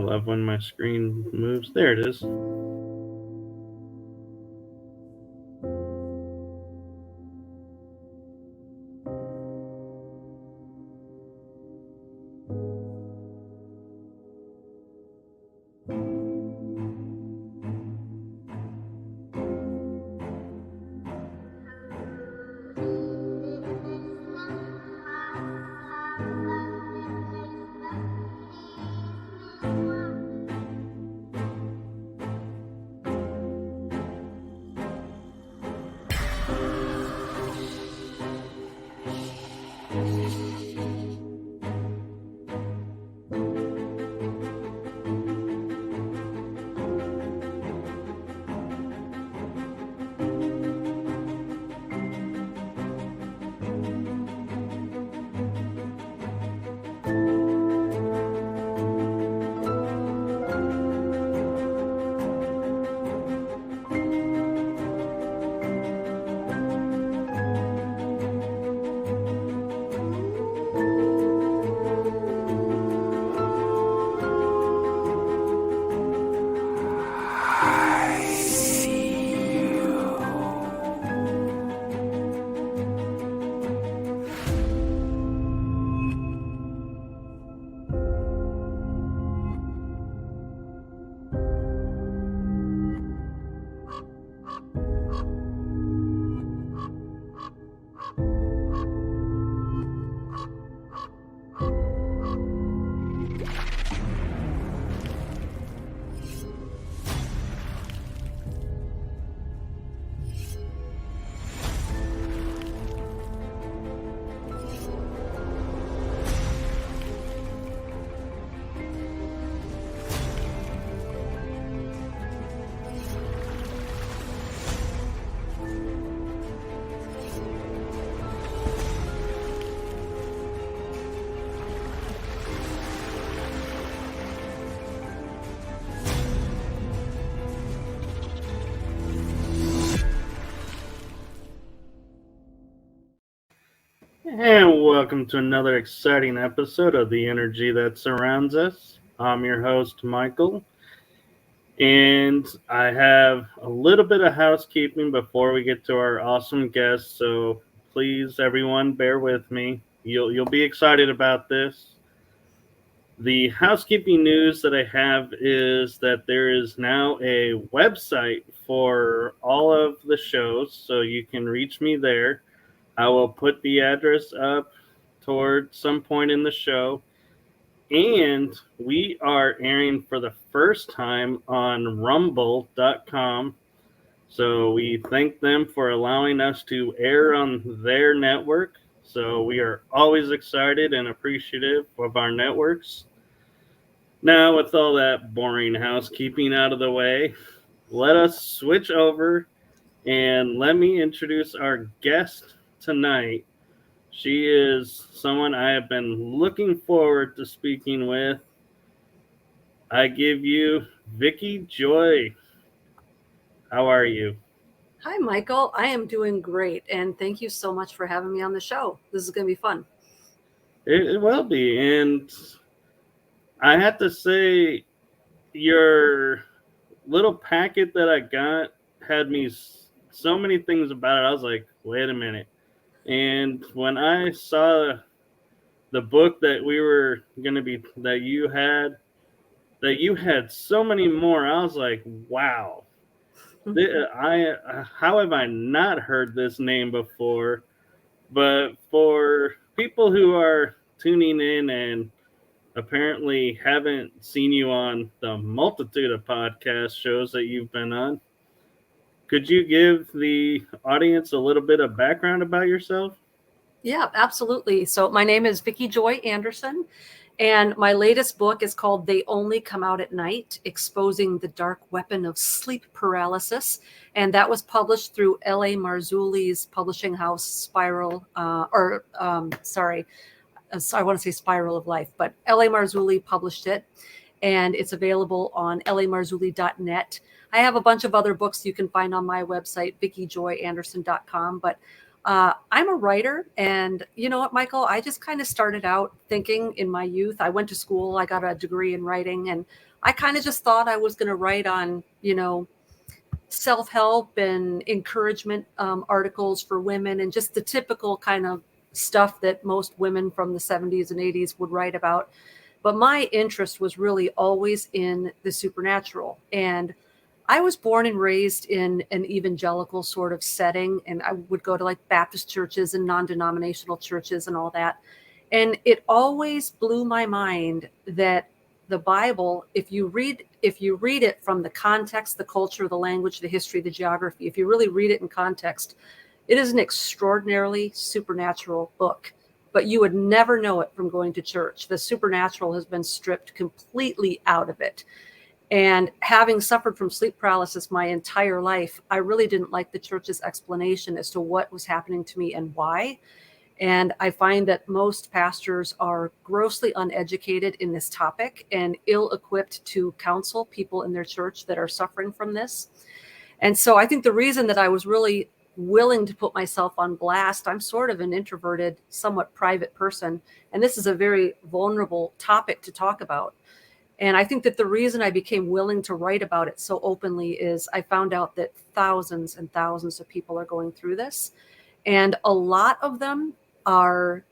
love when my screen moves. There it is. And welcome to another exciting episode of The Energy That Surrounds Us. I'm your host, Michael, and I have a little bit of housekeeping before we get to our awesome guest, so please, everyone, bear with me. You'll be excited about this. The housekeeping news that I have is that there is now a website for all of the shows, so you can reach me there. I will put the address up toward some point in the show. And we are airing for the first time on rumble.com. So we thank them for allowing us to air on their network. So we are always excited and appreciative of our networks. Now, with all that boring housekeeping out of the way, let us switch over and let me introduce our guest tonight. She is someone I have been looking forward to speaking with. I give you Vicki Joy. How are you? Hi, Michael. I am doing great, and thank you so much for having me on the show. This is going to be fun. It will be, and I have to say, your little packet that I got had me so many things about it. I was like, wait a minute. And when I saw the book that we were going to be, that you had so many more, I was like, wow. How have I not heard this name before? But for people who are tuning in and apparently haven't seen you on the multitude of podcast shows that you've been on, could you give the audience a little bit of background about yourself? Yeah, absolutely. So my name is Vicki Joy Anderson, and my latest book is called They Only Come Out at Night, Exposing the Dark Weapon of Sleep Paralysis. And that was published through L.A. Marzulli's publishing house, Spiral, I want to say Spiral of Life, but L.A. Marzulli published it, and it's available on lamarzulli.net. I have a bunch of other books you can find on my website, vickijoyanderson.com, but I'm a writer, and you know what, Michael? I just kind of started out thinking in my youth. I went to school, I got a degree in writing, and I kind of just thought I was going to write on, self-help and encouragement articles for women and just the typical kind of stuff that most women from the 70s and 80s would write about. But my interest was really always in the supernatural. And I was born and raised in an evangelical sort of setting, and I would go to like Baptist churches and non-denominational churches and all that. And it always blew my mind that the Bible, if you read it from the context, the culture, the language, the history, the geography, if you really read it in context, it is an extraordinarily supernatural book. But you would never know it from going to church. The supernatural has been stripped completely out of it. And having suffered from sleep paralysis my entire life, I really didn't like the church's explanation as to what was happening to me and why. And I find that most pastors are grossly uneducated in this topic and ill equipped to counsel people in their church that are suffering from this. And so I think the reason that I was really willing to put myself on blast, I'm sort of an introverted, somewhat private person, and this is a very vulnerable topic to talk about. And I think that the reason I became willing to write about it so openly is I found out that thousands and thousands of people are going through this. And a lot of them are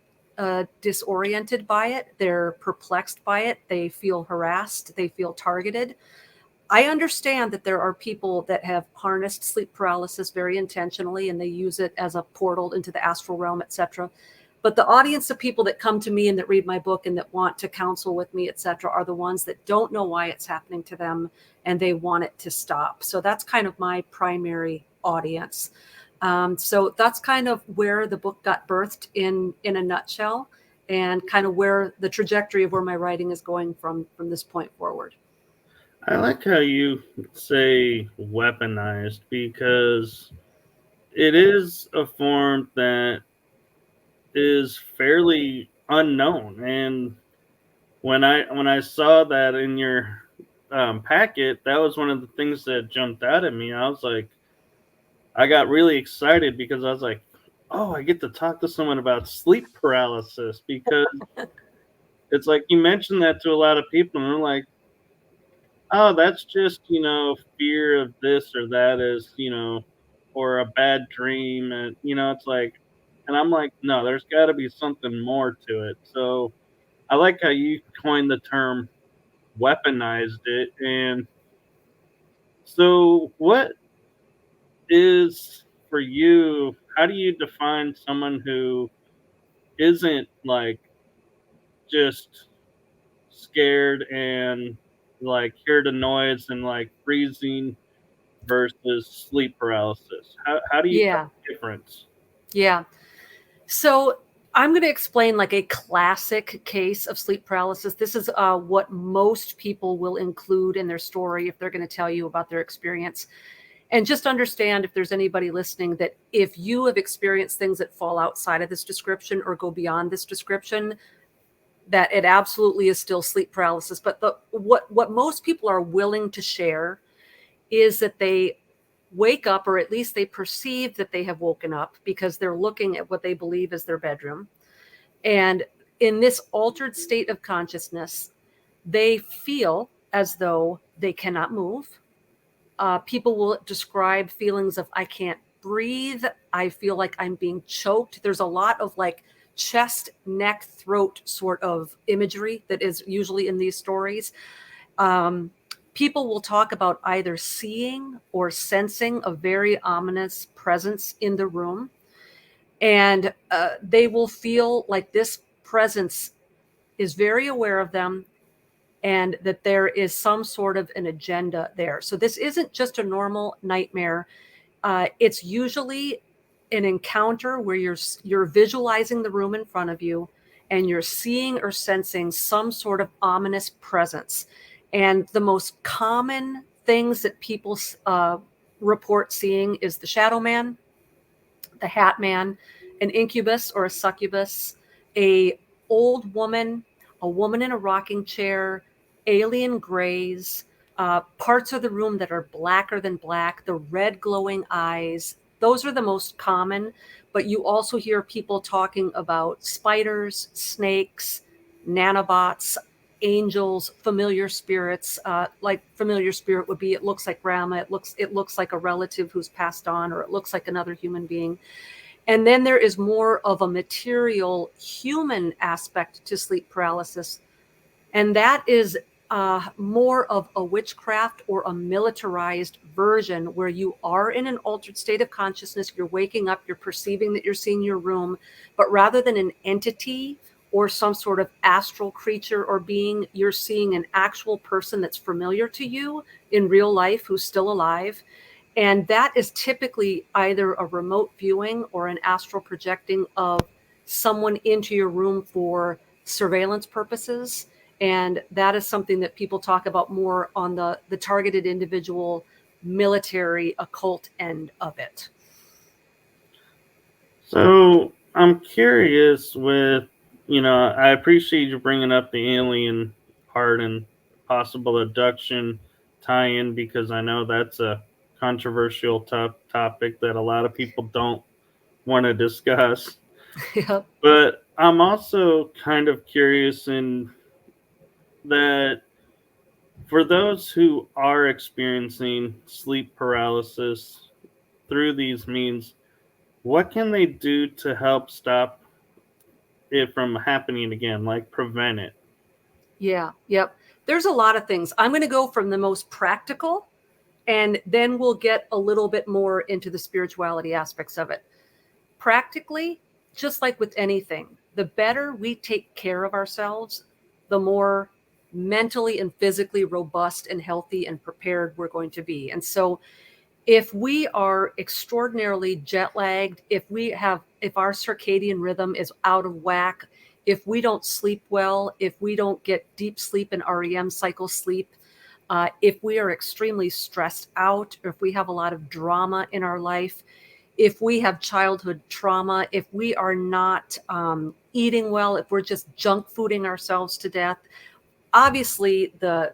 disoriented by it. They're perplexed by it. They feel harassed. They feel targeted. I understand that there are people that have harnessed sleep paralysis very intentionally and they use it as a portal into the astral realm, etc. But the audience of people that come to me and that read my book and that want to counsel with me, etc., are the ones that don't know why it's happening to them and they want it to stop. So that's kind of my primary audience. So that's kind of where the book got birthed in a nutshell, and kind of where the trajectory of where my writing is going from this point forward. I like how you say weaponized because it is a form that is fairly unknown. And when I saw that in your packet, that was one of the things that jumped out at me. I was like, I got really excited because I was like, oh, I get to talk to someone about sleep paralysis because it's like you mentioned that to a lot of people and they're like, oh, that's just, fear of this or that is, or a bad dream. And, it's like, and I'm like, no, there's got to be something more to it. So I like how you coined the term weaponized it. And so, what is for you, how do you define someone who isn't like just scared and like hear the noise and like freezing versus sleep paralysis? How do you tell Yeah, the difference? yeah. So I'm going to explain like a classic case of sleep paralysis. This is what most people will include in their story if they're going to tell you about their experience. And just understand, if there's anybody listening, that if you have experienced things that fall outside of this description or go beyond this description, that it absolutely is still sleep paralysis. But what most people are willing to share is that they wake up, or at least they perceive that they have woken up because they're looking at what they believe is their bedroom. And in this altered state of consciousness, they feel as though they cannot move. People will describe feelings of, I can't breathe. I feel like I'm being choked. There's a lot of like chest, neck, throat sort of imagery that is usually in these stories. Um, People will talk about either seeing or sensing a very ominous presence in the room. And they will feel like this presence is very aware of them and that there is some sort of an agenda there. So this isn't just a normal nightmare. It's usually an encounter where you're visualizing the room in front of you and you're seeing or sensing some sort of ominous presence. And the most common things that people report seeing is the shadow man, the hat man, an incubus or a succubus, a old woman, a woman in a rocking chair, alien grays, parts of the room that are blacker than black, the red glowing eyes, those are the most common, but you also hear people talking about spiders, snakes, nanobots, angels, familiar spirits. Like familiar spirit would be, it looks like grandma, it looks like a relative who's passed on, or it looks like another human being. And then there is more of a material human aspect to sleep paralysis. And that is more of a witchcraft or a militarized version where you are in an altered state of consciousness. You're waking up, you're perceiving that you're seeing your room, but rather than an entity or some sort of astral creature or being, you're seeing an actual person that's familiar to you in real life who's still alive. And that is typically either a remote viewing or an astral projecting of someone into your room for surveillance purposes. And that is something that people talk about more on the targeted individual military occult end of it. So I'm curious with, I appreciate you bringing up the alien part and possible abduction tie-in, because I know that's a controversial topic that a lot of people don't want to discuss. Yep. But I'm also kind of curious in that for those who are experiencing sleep paralysis through these means, what can they do to help stop it from happening again, like prevent it? Yeah. Yep. There's a lot of things. I'm going to go from the most practical, and then we'll get a little bit more into the spirituality aspects of it. Practically, just like with anything, the better we take care of ourselves, the more mentally and physically robust and healthy and prepared we're going to be. And so if we are extraordinarily jet lagged, if our circadian rhythm is out of whack, if we don't sleep well, if we don't get deep sleep and REM cycle sleep, if we are extremely stressed out, or if we have a lot of drama in our life, if we have childhood trauma, if we are not eating well, if we're just junk fooding ourselves to death, obviously the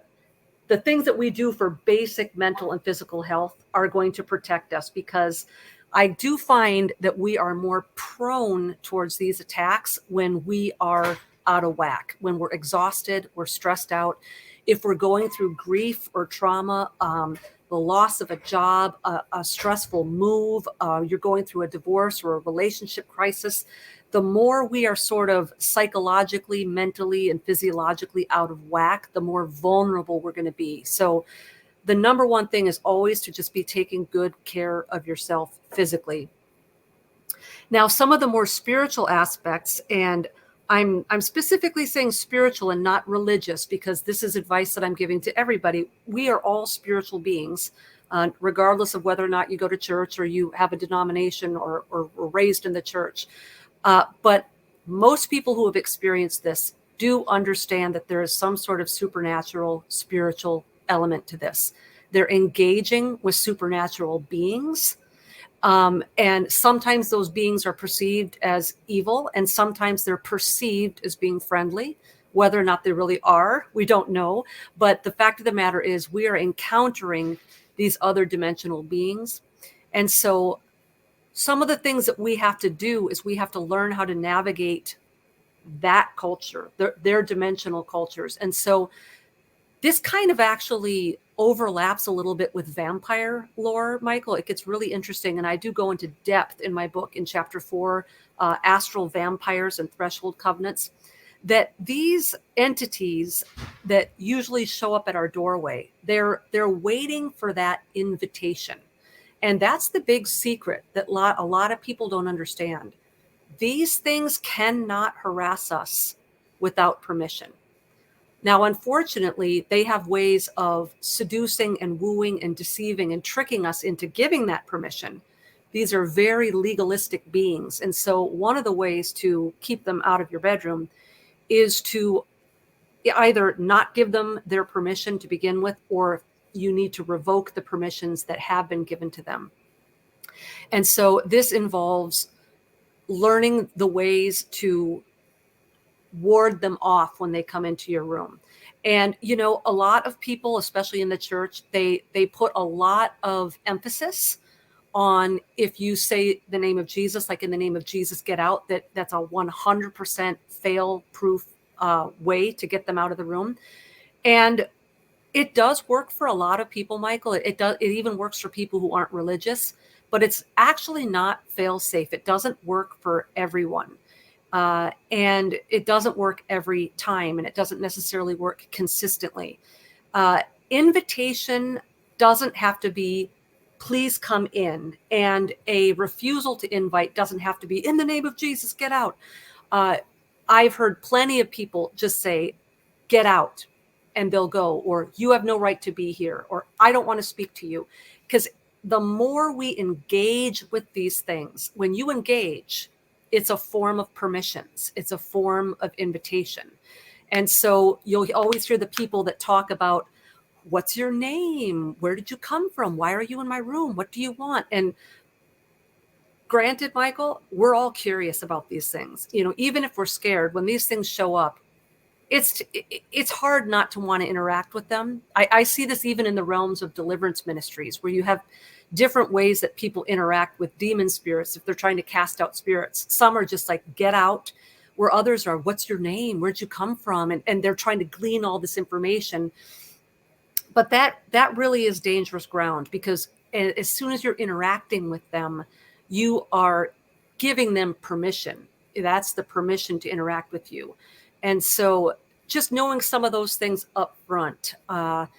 things that we do for basic mental and physical health are going to protect us, because I do find that we are more prone towards these attacks when we are out of whack, when we're exhausted, we're stressed out. If we're going through grief or trauma, the loss of a job, a stressful move, you're going through a divorce or a relationship crisis, the more we are sort of psychologically, mentally, and physiologically out of whack, the more vulnerable we're going to be. So the number one thing is always to just be taking good care of yourself physically. Now, some of the more spiritual aspects, and I'm specifically saying spiritual and not religious, because this is advice that I'm giving to everybody. We are all spiritual beings, regardless of whether or not you go to church or you have a denomination or were raised in the church. But most people who have experienced this do understand that there is some sort of supernatural, spiritual element to this. They're engaging with supernatural beings. And sometimes those beings are perceived as evil, and sometimes they're perceived as being friendly. Whether or not they really are, we don't know. But the fact of the matter is, we are encountering these other dimensional beings. And so some of the things that we have to do is we have to learn how to navigate that culture, their dimensional cultures. And so this kind of actually overlaps a little bit with vampire lore, Michael. It gets really interesting. And I do go into depth in my book in chapter 4, Astral Vampires and Threshold Covenants, that these entities that usually show up at our doorway, they're waiting for that invitation. And that's the big secret that a lot of people don't understand. These things cannot harass us without permission. Now, unfortunately, they have ways of seducing and wooing and deceiving and tricking us into giving that permission. These are very legalistic beings. And so one of the ways to keep them out of your bedroom is to either not give them their permission to begin with, or you need to revoke the permissions that have been given to them. And so this involves learning the ways to ward them off when they come into your room. And, a lot of people, especially in the church, they put a lot of emphasis on if you say the name of Jesus, like in the name of Jesus, get out, that's a 100% fail-proof way to get them out of the room. And it does work for a lot of people, Michael. It even works for people who aren't religious, but it's actually not fail-safe. It doesn't work for everyone. And it doesn't work every time, and it doesn't necessarily work consistently. Invitation doesn't have to be, please come in. And a refusal to invite doesn't have to be, in the name of Jesus, get out. I've heard plenty of people just say, get out, and they'll go, or you have no right to be here, or I don't want to speak to you. Because the more we engage with these things, when you engage, it's a form of permissions. It's a form of invitation. And so you'll always hear the people that talk about, what's your name? Where did you come from? Why are you in my room? What do you want? And granted, Michael, we're all curious about these things. Even if we're scared, when these things show up, it's hard not to want to interact with them. I see this even in the realms of deliverance ministries, where you have different ways that people interact with demon spirits if they're trying to cast out spirits. Some are just like, get out, where others are, what's your name? Where'd you come from? And they're trying to glean all this information. But that really is dangerous ground, because as soon as you're interacting with them, you are giving them permission. That's the permission to interact with you. And so just knowing some of those things up front, the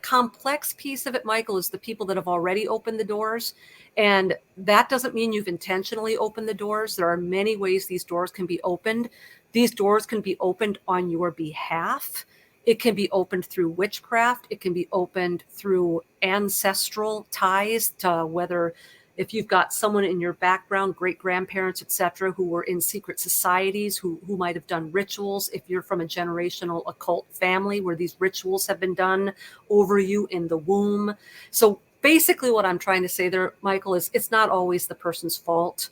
complex piece of it, Michael, is the people that have already opened the doors. And that doesn't mean you've intentionally opened the doors. There are many ways these doors can be opened. These doors can be opened on your behalf. It can be opened through witchcraft. It can be opened through ancestral ties, to whether if you've got someone in your background, great grandparents, etc., who were in secret societies, who might have done rituals. If you're from a generational occult family where these rituals have been done over you in the womb. So basically what I'm trying to say there, Michael, is it's not always the person's fault.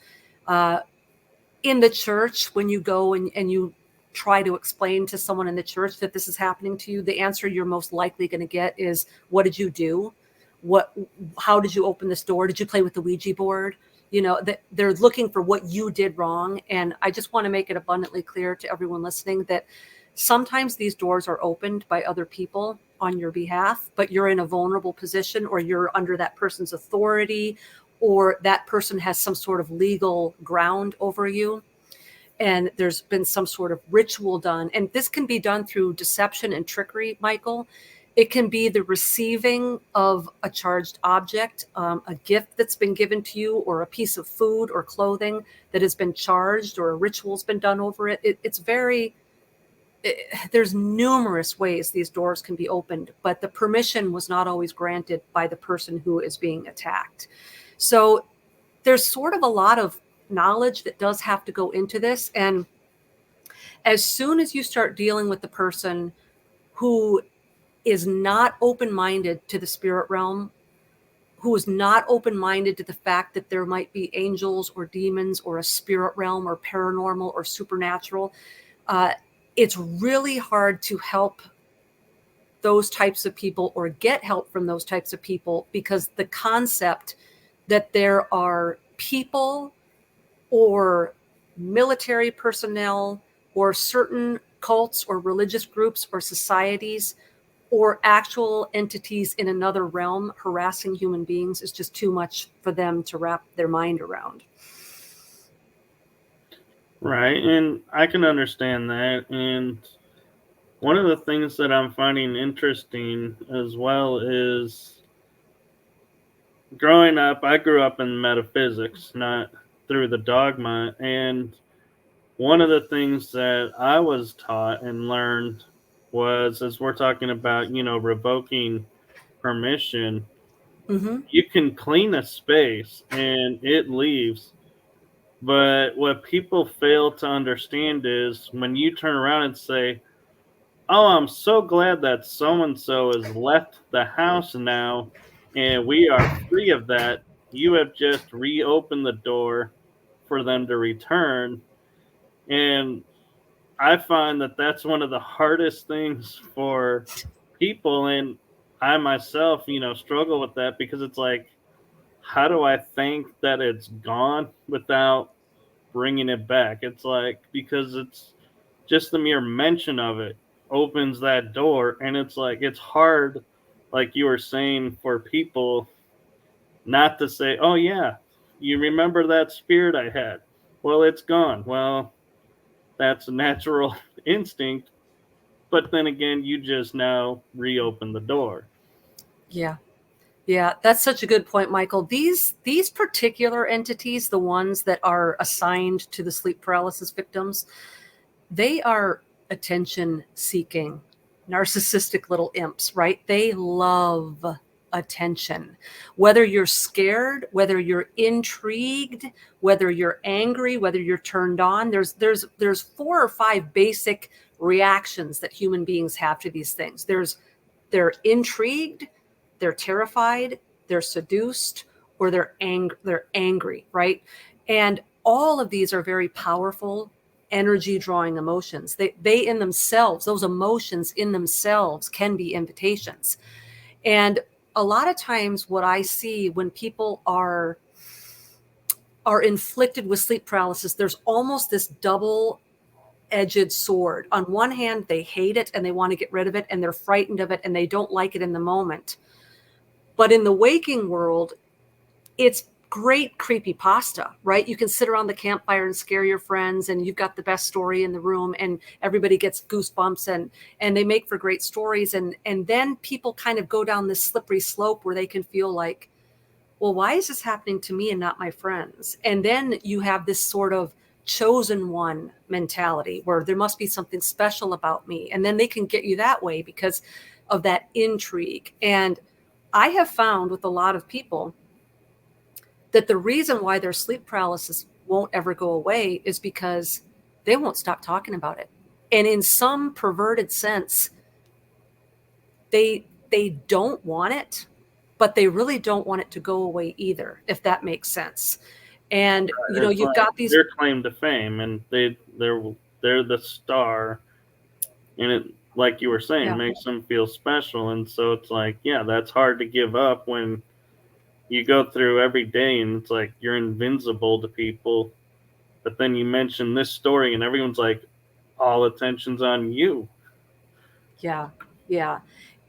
In the church, when you go and you try to explain to someone in the church that this is happening to you, the answer you're most likely going to get is, what did you do? How did you open this door? Did you play with the Ouija board? That they're looking for what you did wrong. And I just want to make it abundantly clear to everyone listening that sometimes these doors are opened by other people on your behalf, but you're in a vulnerable position, or you're under that person's authority, or that person has some sort of legal ground over you. And there's been some sort of ritual done. And this can be done through deception and trickery, Michael. It can be the receiving of a charged object, a gift that's been given to you, or a piece of food or clothing that has been charged, or a ritual's been done over it. There's numerous ways these doors can be opened, but the permission was not always granted by the person who is being attacked. So there's sort of a lot of knowledge that does have to go into this. And as soon as you start dealing with the person who is not open-minded to the spirit realm, who is not open-minded to the fact that there might be angels or demons or a spirit realm or paranormal or supernatural, it's really hard to help those types of people or get help from those types of people, because the concept that there are people or military personnel or certain cults or religious groups or societies or actual entities in another realm harassing human beings is just too much for them to wrap their mind around. Right, and I can understand that. And one of the things that I'm finding interesting as well is, growing up, I grew up in metaphysics, not through the dogma. And one of the things that I was taught and learned was, as we're talking about, revoking permission, you can clean a space and it leaves. But what people fail to understand is, when you turn around and say, "Oh, I'm so glad that so and so has left the house now and we are free of that," you have just reopened the door for them to return. And I find that that's one of the hardest things for people. And I myself, struggle with that because it's like, how do I think that it's gone without bringing it back? It's like, because it's just the mere mention of it opens that door, and it's like, it's hard, like you were saying, for people not to say, oh, yeah, you remember that spirit I had? Well, it's gone. Well, that's a natural instinct. But then again, you just now reopen the door. Yeah. Yeah, that's such a good point, Michael. These particular entities, the ones that are assigned to the sleep paralysis victims, they are attention seeking, narcissistic little imps, right? They love attention. Whether you're scared, whether you're intrigued, whether you're angry, whether you're turned on, there's 4 or 5 basic reactions that human beings have to these things. They're intrigued, they're terrified, they're seduced, or they're angry, right? And all of these are very powerful energy drawing emotions. They in themselves, those emotions in themselves can be invitations. And a lot of times what I see when people are inflicted with sleep paralysis, there's almost this double-edged sword. On one hand, they hate it and they want to get rid of it and they're frightened of it and they don't like it in the moment. But in the waking world, it's great creepy pasta, right? You can sit around the campfire and scare your friends, and you've got the best story in the room, and everybody gets goosebumps, and they make for great stories. And then people kind of go down this slippery slope where they can feel like, well, why is this happening to me and not my friends? And then you have this sort of chosen one mentality where there must be something special about me. And then they can get you that way because of that intrigue. And I have found with a lot of people that the reason why their sleep paralysis won't ever go away is because they won't stop talking about it. And in some perverted sense, they don't want it, but they really don't want it to go away either, if that makes sense. And It's you've like got these. their claim to fame, and they're the star, and it, like you were saying, Yeah. makes them feel special. And so it's like, yeah, that's hard to give up when you go through every day, and it's like you're invincible to people. But then you mention this story, and everyone's like, all attention's on you. Yeah, yeah.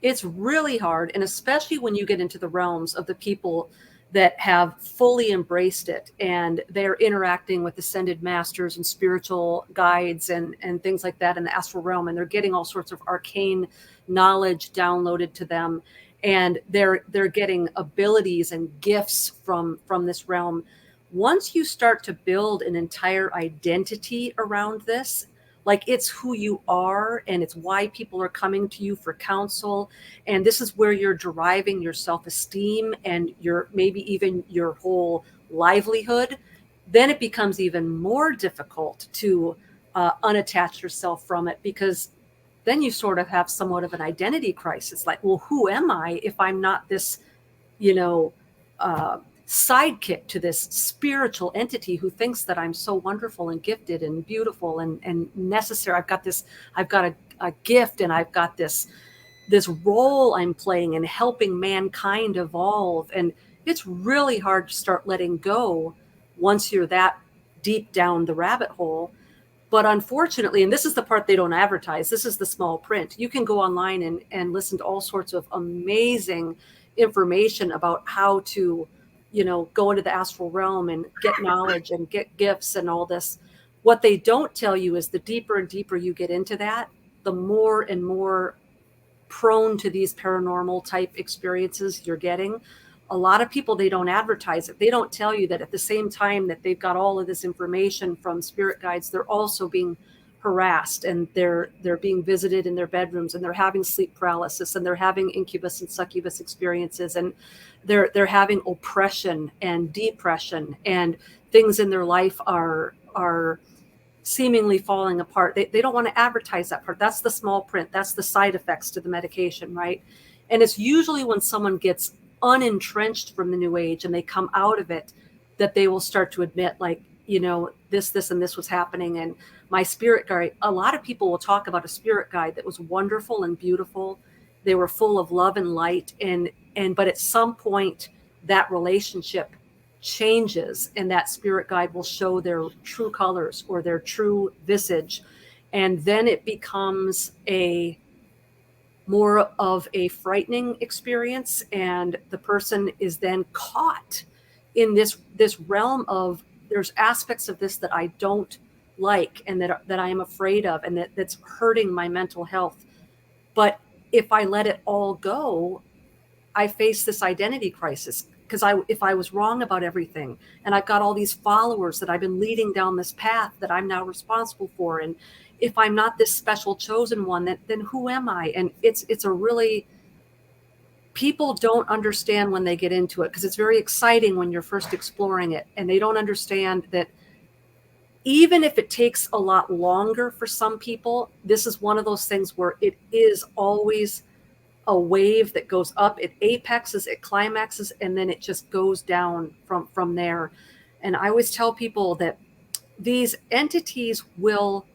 It's really hard. And especially when you get into the realms of the people that have fully embraced it and they're interacting with ascended masters and spiritual guides and things like that in the astral realm. And they're getting all sorts of arcane knowledge downloaded to them. And they're getting abilities and gifts from this realm. Once you start to build an entire identity around this, like it's who you are and it's why people are coming to you for counsel, and this is where you're deriving your self-esteem and your maybe even your whole livelihood, then it becomes even more difficult to unattach yourself from it, because then you sort of have somewhat of an identity crisis, like, well, who am I if I'm not this, you know uh, sidekick to this spiritual entity who thinks that I'm so wonderful and gifted and beautiful and necessary. I've got a gift, and I've got this role I'm playing in helping mankind evolve. And it's really hard to start letting go once you're that deep down the rabbit hole. But unfortunately, and this is the part they don't advertise, this is the small print. You can go online and listen to all sorts of amazing information about how to, go into the astral realm and get knowledge and get gifts and all this. What they don't tell you is the deeper and deeper you get into that, the more and more prone to these paranormal type experiences you're getting. A lot of people, they don't advertise it. They don't tell you that at the same time that they've got all of this information from spirit guides, they're also being harassed, and they're being visited in their bedrooms, and they're having sleep paralysis, and they're having incubus and succubus experiences, and they're having oppression and depression, and things in their life are seemingly falling apart. They don't want to advertise that part. That's the small print. That's the side effects to the medication, right? And it's usually when someone gets unentrenched from the new age and they come out of it that they will start to admit, like, this and this was happening. And my spirit guide, a lot of people will talk about a spirit guide that was wonderful and beautiful, They were full of love and light. But at some point, that relationship changes, and that spirit guide will show their true colors or their true visage. And then it becomes more of a frightening experience, and the person is then caught in this realm of, there's aspects of this that I don't like and that I am afraid of, and that's hurting my mental health. But if I let it all go, I face this identity crisis, because if I was wrong about everything, and I've got all these followers that I've been leading down this path that I'm now responsible for, and if I'm not this special chosen one, then who am I? And it's a really, people don't understand when they get into it, because it's very exciting when you're first exploring it, and they don't understand that even if it takes a lot longer for some people, this is one of those things where it is always a wave that goes up. It apexes, it climaxes, and then it just goes down from there. And I always tell people that these entities will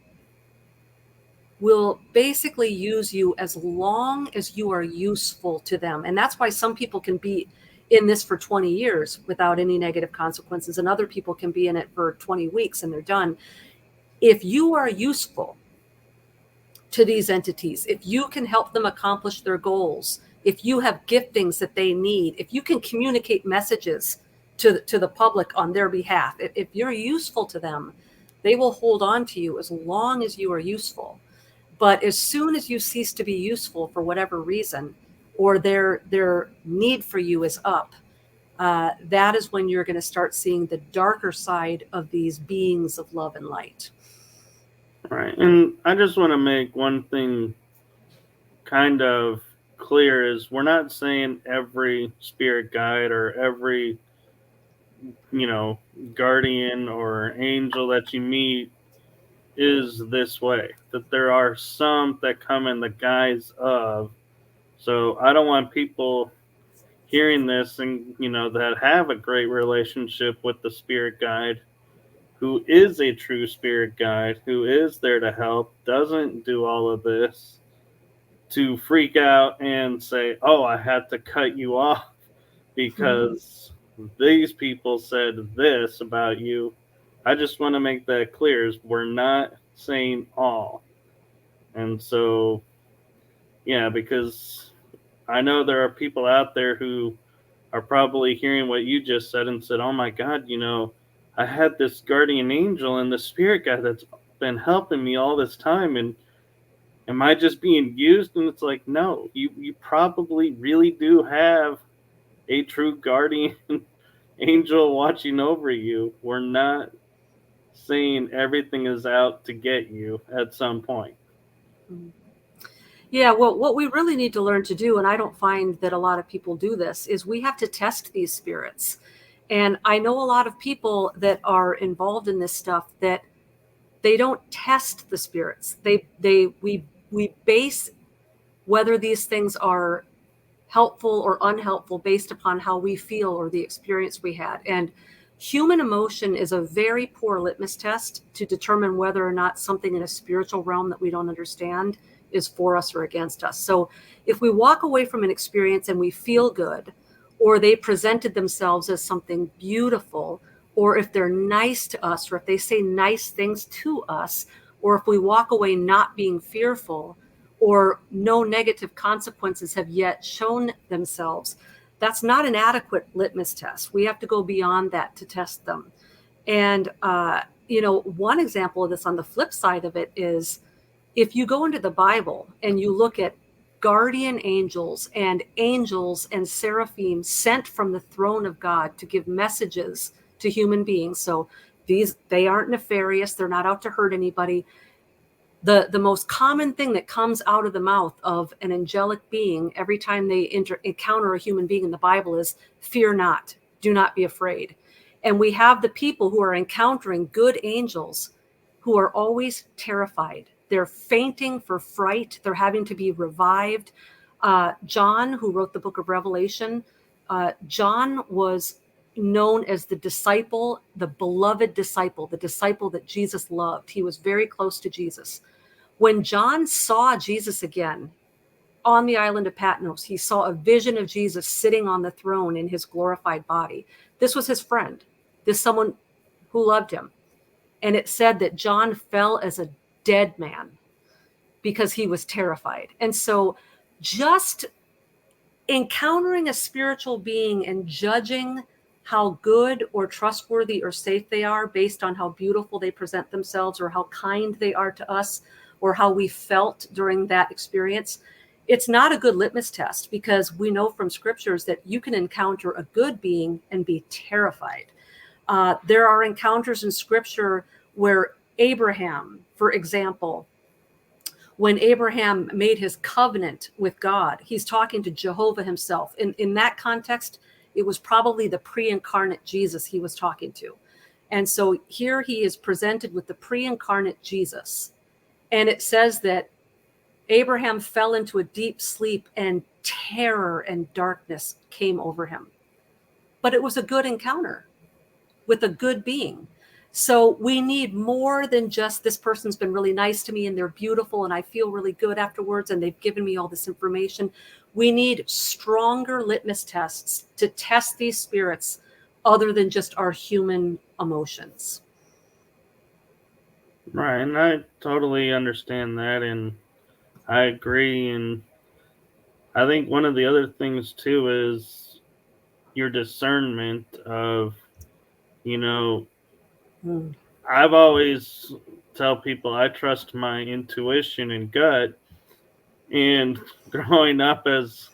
basically use you as long as you are useful to them. And that's why some people can be in this for 20 years without any negative consequences, and other people can be in it for 20 weeks and they're done. If you are useful to these entities, if you can help them accomplish their goals, if you have giftings that they need, if you can communicate messages to the public on their behalf, if you're useful to them, they will hold on to you as long as you are useful. But as soon as you cease to be useful for whatever reason, or their need for you is up, that is when you're going to start seeing the darker side of these beings of love and light. Right. And I just want to make one thing kind of clear, is we're not saying every spirit guide or every, guardian or angel that you meet is this way. That there are some that come in the guise of. So I don't want people hearing this and, that have a great relationship with the spirit guide, who is a true spirit guide, who is there to help, doesn't do all of this, to freak out and say, oh, I had to cut you off because these people said this about you. I just want to make that clear, is we're not saying all. And so, yeah, because I know there are people out there who are probably hearing what you just said and said, oh my God, I had this guardian angel and the spirit guide that's been helping me all this time, and am I just being used? And it's like, no, you probably really do have a true guardian angel watching over you. We're not saying everything is out to get you at some point. Yeah, well, what we really need to learn to do, and I don't find that a lot of people do this, is we have to test these spirits. And I know a lot of people that are involved in this stuff that they don't test the spirits. We base whether these things are helpful or unhelpful based upon how we feel or the experience we had. And human emotion is a very poor litmus test to determine whether or not something in a spiritual realm that we don't understand is for us or against us. So if we walk away from an experience and we feel good, or they presented themselves as something beautiful, or if they're nice to us, or if they say nice things to us, or if we walk away not being fearful, or no negative consequences have yet shown themselves, that's not an adequate litmus test. We have to go beyond that to test them. And, one example of this on the flip side of it is, if you go into the Bible and you look at guardian angels and seraphim sent from the throne of God to give messages to human beings. So they aren't nefarious. They're not out to hurt anybody. The most common thing that comes out of the mouth of an angelic being every time they encounter a human being in the Bible is, fear not, do not be afraid. And we have the people who are encountering good angels who are always terrified. They're fainting for fright. They're having to be revived. John, who wrote the book of Revelation, John was known as the disciple, the beloved disciple, the disciple that Jesus loved. He was very close to Jesus. When John saw Jesus again, on the island of Patmos, he saw a vision of Jesus sitting on the throne in his glorified body. This was his friend, this someone who loved him. And it said that John fell as a dead man because he was terrified. And so just encountering a spiritual being and judging how good or trustworthy or safe they are based on how beautiful they present themselves or how kind they are to us or how we felt during that experience, it's not a good litmus test, because we know from scriptures that you can encounter a good being and be terrified. There are encounters in scripture where Abraham, for example, when Abraham made his covenant with God, he's talking to Jehovah himself. In that context, it was probably the pre-incarnate Jesus he was talking to. And so here he is presented with the pre-incarnate Jesus. And it says that Abraham fell into a deep sleep and terror and darkness came over him. But it was a good encounter with a good being. So we need more than just this person's been really nice to me and they're beautiful and I feel really good afterwards and they've given me all this information. We need stronger litmus tests to test these spirits other than just our human emotions. Right, and I totally understand that, and I agree. And I think one of the other things too is your discernment of, I've always tell people I trust my intuition and gut. And growing up as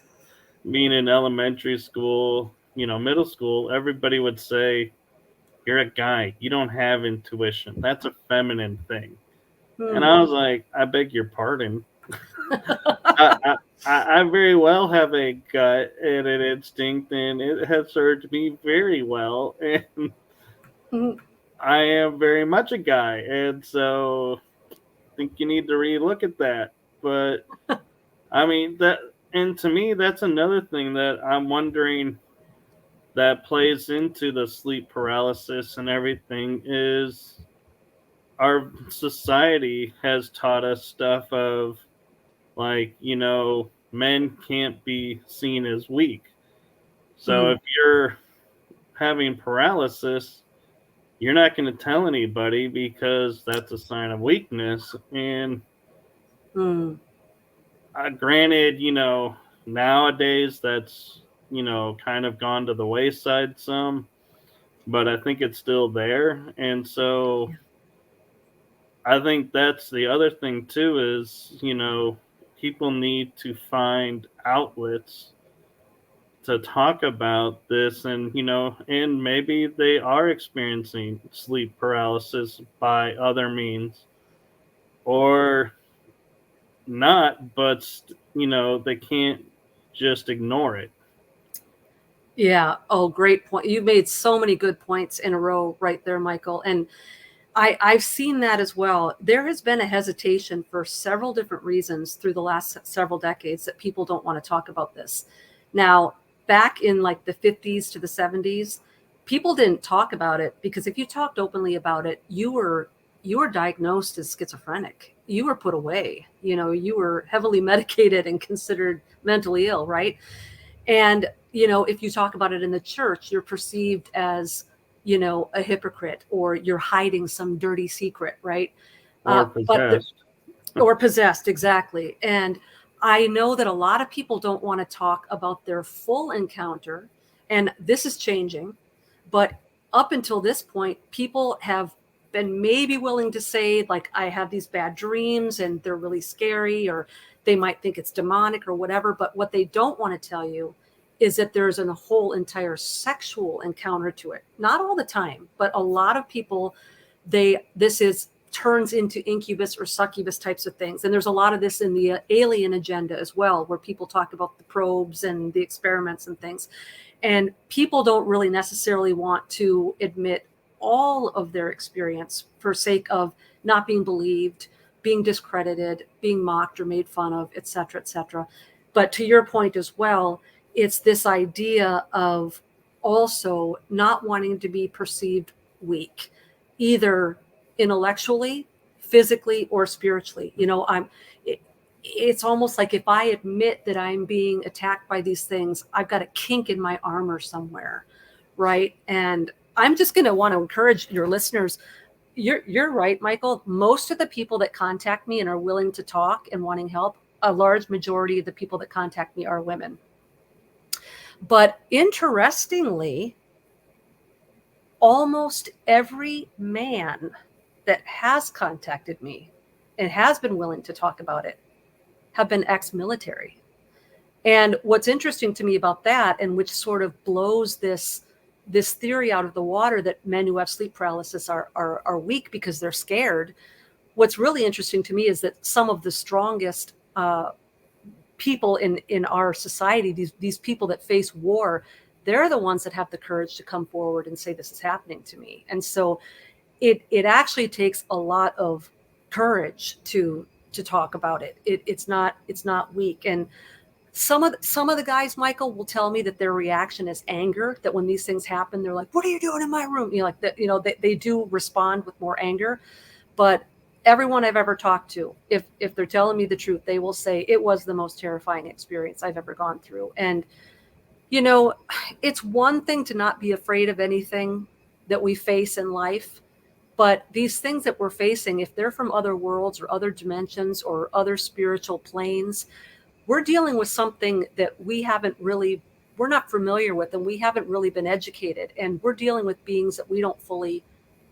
being in elementary school, middle school, everybody would say, "You're a guy. You don't have intuition. That's a feminine thing." And I was like, "I beg your pardon. I very well have a gut and an instinct, and it has served me very well. And I am very much a guy, and so I think you need to relook at that." But I mean and to me, that's another thing that I'm wondering that plays into the sleep paralysis and everything is our society has taught us stuff of, like, men can't be seen as weak. So if you're having paralysis, you're not going to tell anybody because that's a sign of weakness. And granted, nowadays that's, kind of gone to the wayside some, but I think it's still there. And so I think that's the other thing too is, people need to find outlets to talk about this, and and maybe they are experiencing sleep paralysis by other means or not, but they can't just ignore it. Yeah. Oh, great point. You made so many good points in a row right there, Michael. And I've seen that as well. There has been a hesitation for several different reasons through the last several decades that people don't want to talk about this. Now, back in like the 50s to the 70s, people didn't talk about it because if you talked openly about it, you were diagnosed as schizophrenic. You were put away. You were heavily medicated and considered mentally ill, right? And if you talk about it in the church, you're perceived as a hypocrite, or you're hiding some dirty secret, right? Or possessed. Or possessed, exactly. And I know that a lot of people don't want to talk about their full encounter, and this is changing. But up until this point, people have been maybe willing to say, like, I have these bad dreams and they're really scary, or they might think it's demonic or whatever. But what they don't want to tell you is that there's a whole entire sexual encounter to it. Not all the time, but a lot of people, turns into incubus or succubus types of things. And there's a lot of this in the alien agenda as well, where people talk about the probes and the experiments and things. And people don't really necessarily want to admit all of their experience for sake of not being believed, being discredited, being mocked or made fun of, et cetera, et cetera. But to your point as well, it's this idea of also not wanting to be perceived weak, either intellectually, physically, or spiritually. it's almost like if I admit that I'm being attacked by these things, I've got a kink in my armor somewhere, right? And I'm just going to want to encourage your listeners. You're right, Michael. Most of the people that contact me and are willing to talk and wanting help, a large majority of the people that contact me are women. But interestingly, almost every man that has contacted me and has been willing to talk about it have been ex-military. And what's interesting to me about that, and which sort of blows this theory out of the water that men who have sleep paralysis are weak because they're scared. What's really interesting to me is that some of the strongest people in our society, these people that face war, they're the ones that have the courage to come forward and say, this is happening to me. And so it actually takes a lot of courage to talk about it. It's not weak. And some of the guys, Michael, will tell me that their reaction is anger, that when these things happen, they're like, what are you doing in my room? Like that, they do respond with more anger. But everyone I've ever talked to, if they're telling me the truth, they will say it was the most terrifying experience I've ever gone through. And, it's one thing to not be afraid of anything that we face in life. But these things that we're facing, if they're from other worlds or other dimensions or other spiritual planes, we're dealing with something that we're not familiar with, and we haven't really been educated. And we're dealing with beings that we don't fully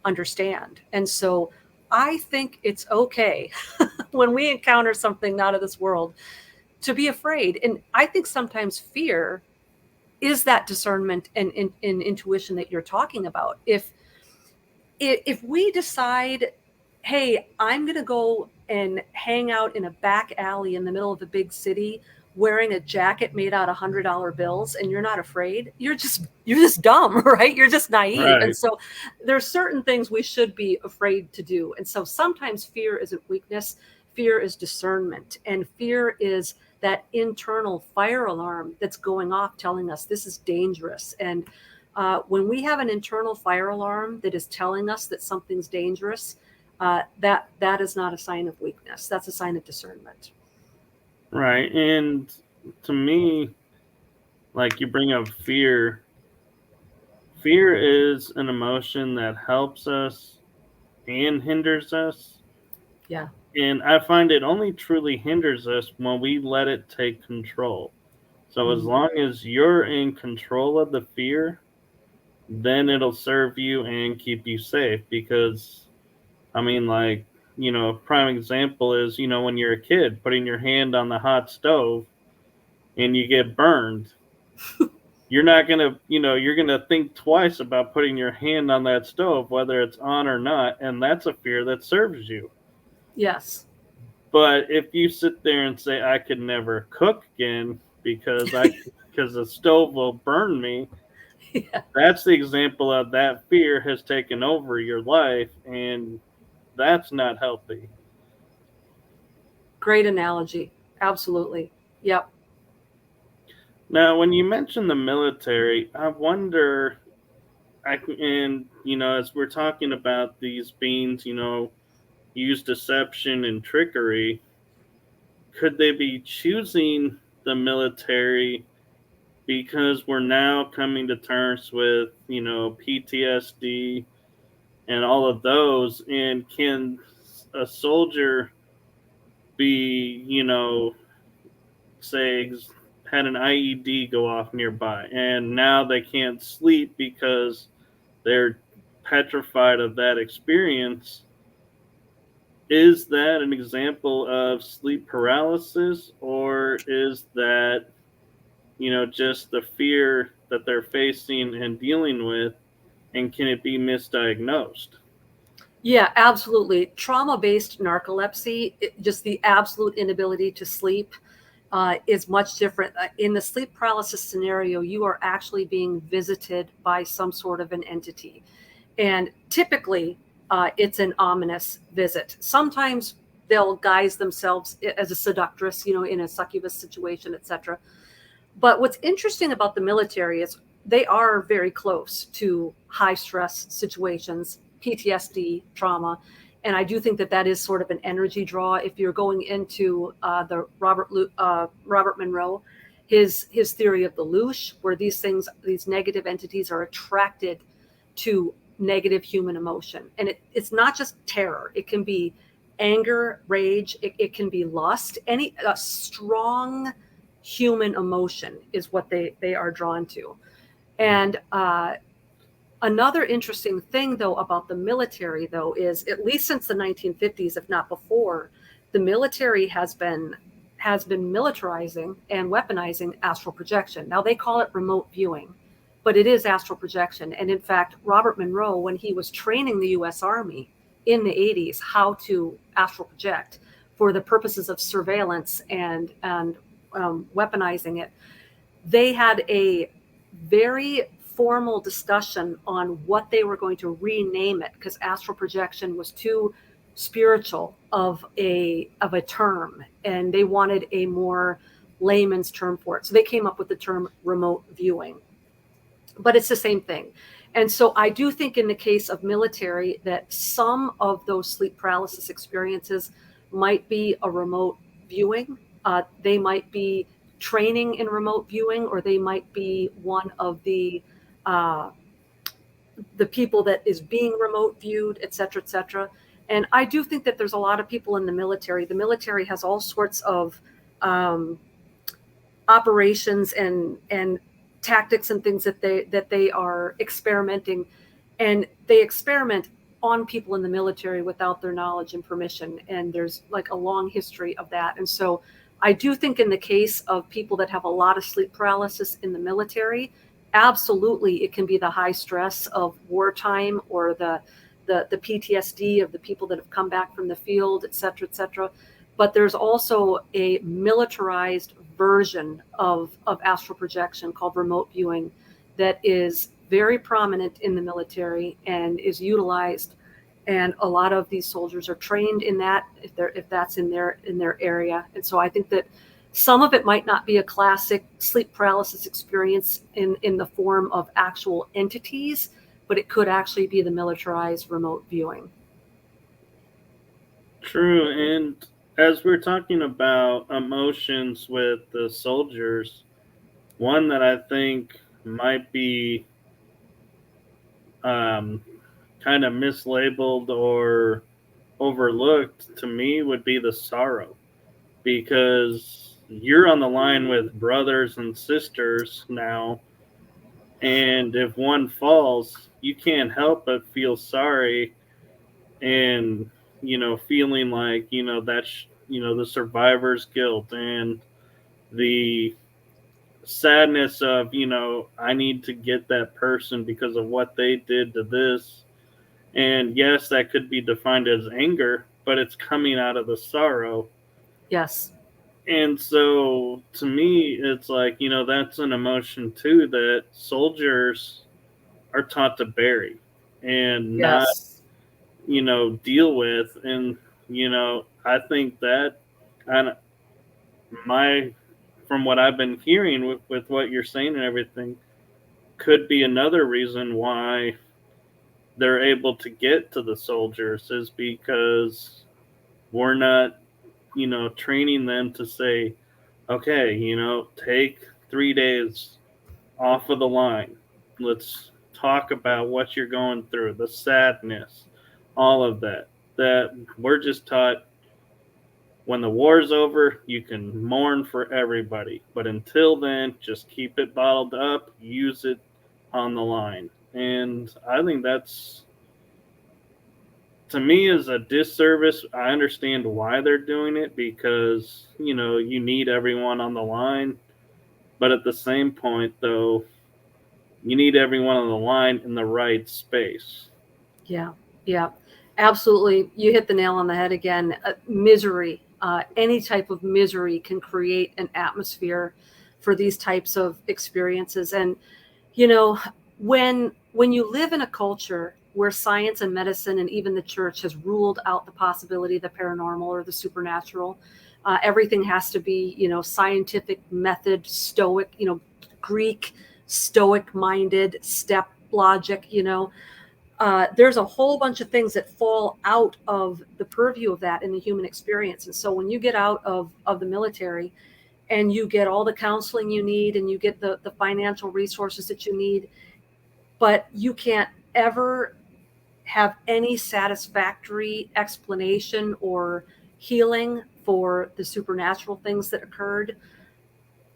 understand. And so I think it's okay when we encounter something not of this world to be afraid. And I think sometimes fear is that discernment and intuition that you're talking about. If we decide, hey, I'm going to go and hang out in a back alley in the middle of a big city wearing a jacket made out of $100 bills, and you're not afraid, you're just dumb, right? You're just naive. Right. And so there's certain things we should be afraid to do. And so sometimes fear isn't weakness. Fear is discernment, and fear is that internal fire alarm that's going off telling us this is dangerous. And when we have an internal fire alarm that is telling us that something's dangerous, that is not a sign of weakness. That's a sign of discernment. Right. And to me, like you bring up fear, fear is an emotion that helps us and hinders us. Yeah. And I find it only truly hinders us when we let it take control. So as long as you're in control of the fear, then it'll serve you and keep you safe. Because, I mean, like, a prime example is, when you're a kid, putting your hand on the hot stove and you get burned. You're not going to, you're going to think twice about putting your hand on that stove, whether it's on or not. And that's a fear that serves you. Yes. But if you sit there and say, I could never cook again because the stove will burn me, Yeah. that's the example of that fear has taken over your life, and that's not healthy. Great analogy. Absolutely. Yep. Now, when you mention the military, I wonder, as we're talking about these beings, use deception and trickery, could they be choosing the military because we're now coming to terms with, PTSD and all of those? And can a soldier be, say, had an IED go off nearby and now they can't sleep because they're petrified of that experience? Is that an example of sleep paralysis, or is that, just the fear that they're facing and dealing with, and can it be misdiagnosed? Yeah, absolutely. Trauma-based narcolepsy, just the absolute inability to sleep, is much different. In the sleep paralysis scenario, you are actually being visited by some sort of an entity. And typically, it's an ominous visit. Sometimes they'll guise themselves as a seductress, in a succubus situation, etc. But what's interesting about the military is they are very close to high stress situations, PTSD, trauma. And I do think that that is sort of an energy draw. If you're going into the Robert Monroe, his theory of the loosh, where these negative entities are attracted to negative human emotion. And it's not just terror. It can be anger, rage. It can be lust. Any strong human emotion is what they are drawn to. And another interesting thing, though, about the military, though, is at least since the 1950s, if not before, the military has been militarizing and weaponizing astral projection. Now, they call it remote viewing, but it is astral projection. And in fact, Robert Monroe, when he was training the U.S. Army in the 80s how to astral project for the purposes of surveillance and weaponizing it, they had a very formal discussion on what they were going to rename it, because astral projection was too spiritual of a term, and they wanted a more layman's term for it. So they came up with the term remote viewing, but it's the same thing. And so I do think in the case of military that some of those sleep paralysis experiences might be a remote viewing. They might be training in remote viewing, or they might be one of the people that is being remote viewed, et cetera, et cetera. And I do think that there's a lot of people in the military. The military has all sorts of operations and tactics and things that they are experimenting, and they experiment on people in the military without their knowledge and permission. And there's like a long history of that. And so I do think in the case of people that have a lot of sleep paralysis in the military, absolutely it can be the high stress of wartime, or the PTSD of the people that have come back from the field, et cetera, et cetera. But there's also a militarized version of astral projection called remote viewing that is very prominent in the military and is utilized. And a lot of these soldiers are trained in that, if that's in their area. And so I think that some of it might not be a classic sleep paralysis experience in the form of actual entities, but it could actually be the militarized remote viewing. True. And as we're talking about emotions with the soldiers, one that I think might be kind of mislabeled or overlooked to me would be the sorrow, because you're on the line with brothers and sisters now, and if one falls, you can't help but feel sorry, and feeling like that's the survivor's guilt, and the sadness of I need to get that person because of what they did to this. And yes, that could be defined as anger, but it's coming out of the sorrow. Yes. And so to me, it's like, that's an emotion too that soldiers are taught to bury and not, Yes. deal with. And, I think that kind of from what I've been hearing with what you're saying and everything, could be another reason why they're able to get to the soldiers, is because we're not, training them to say, okay, take 3 days off of the line. Let's talk about what you're going through, the sadness, all of that. That we're just taught, when the war's over, you can mourn for everybody. But until then, just keep it bottled up, use it on the line. And I think that's, to me, is a disservice. I understand why they're doing it, because, you need everyone on the line. But at the same point, though, you need everyone on the line in the right space. Yeah, absolutely. You hit the nail on the head again. Misery, any type of misery can create an atmosphere for these types of experiences. And, when you live in a culture where science and medicine and even the church has ruled out the possibility of the paranormal or the supernatural, everything has to be, scientific method, stoic, Greek, stoic minded, step logic, there's a whole bunch of things that fall out of the purview of that in the human experience. And so when you get out of the military and you get all the counseling you need and you get the financial resources that you need, but you can't ever have any satisfactory explanation or healing for the supernatural things that occurred,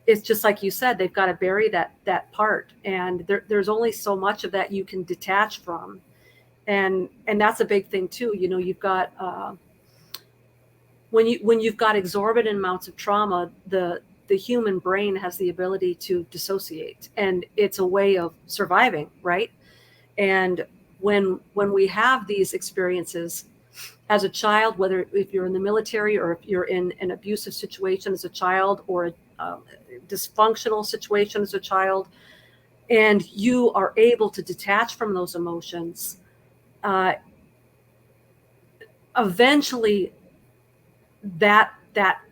it's just like you said, they've got to bury that part. And there's only so much of that you can detach from. And that's a big thing too. You've got when you've got exorbitant amounts of trauma, the human brain has the ability to dissociate, and it's a way of surviving, right? And when we have these experiences as a child, whether if you're in the military or if you're in an abusive situation as a child or a dysfunctional situation as a child, and you are able to detach from those emotions, eventually that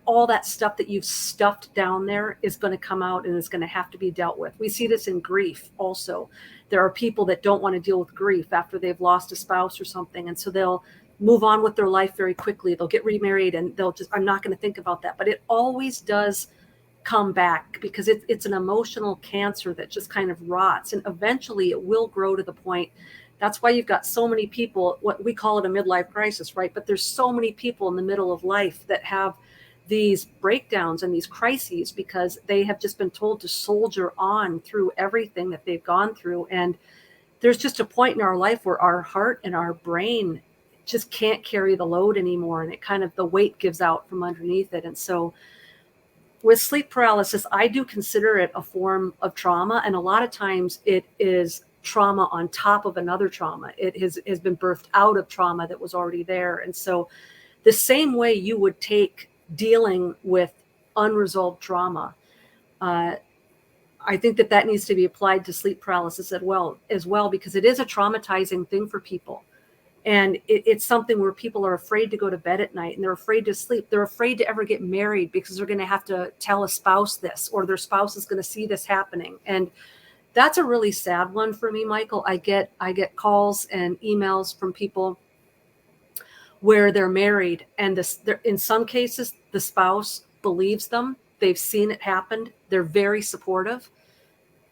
all that stuff that you've stuffed down there is going to come out and is going to have to be dealt with. We see this in grief also. There are people that don't want to deal with grief after they've lost a spouse or something, and so they'll move on with their life very quickly. They'll get remarried and they'll just, I'm not going to think about that. But it always does come back because it's an emotional cancer that just kind of rots, and eventually it will grow to the point. That's why you've got so many people, what we call it a midlife crisis, right? But there's so many people in the middle of life that have these breakdowns and these crises because they have just been told to soldier on through everything that they've gone through. And there's just a point in our life where our heart and our brain just can't carry the load anymore. And it kind of, the weight gives out from underneath it. And so with sleep paralysis, I do consider it a form of trauma. And a lot of times it is trauma on top of another trauma. It has been birthed out of trauma that was already there. And so the same way you would take dealing with unresolved trauma, I think that needs to be applied to sleep paralysis as well, because it is a traumatizing thing for people. And it's something where people are afraid to go to bed at night and they're afraid to sleep. They're afraid to ever get married because they're going to have to tell a spouse this, or their spouse is going to see this happening. And that's a really sad one for me, Michael. I get calls and emails from people where they're married, and in some cases, the spouse believes them. They've seen it happen. They're very supportive.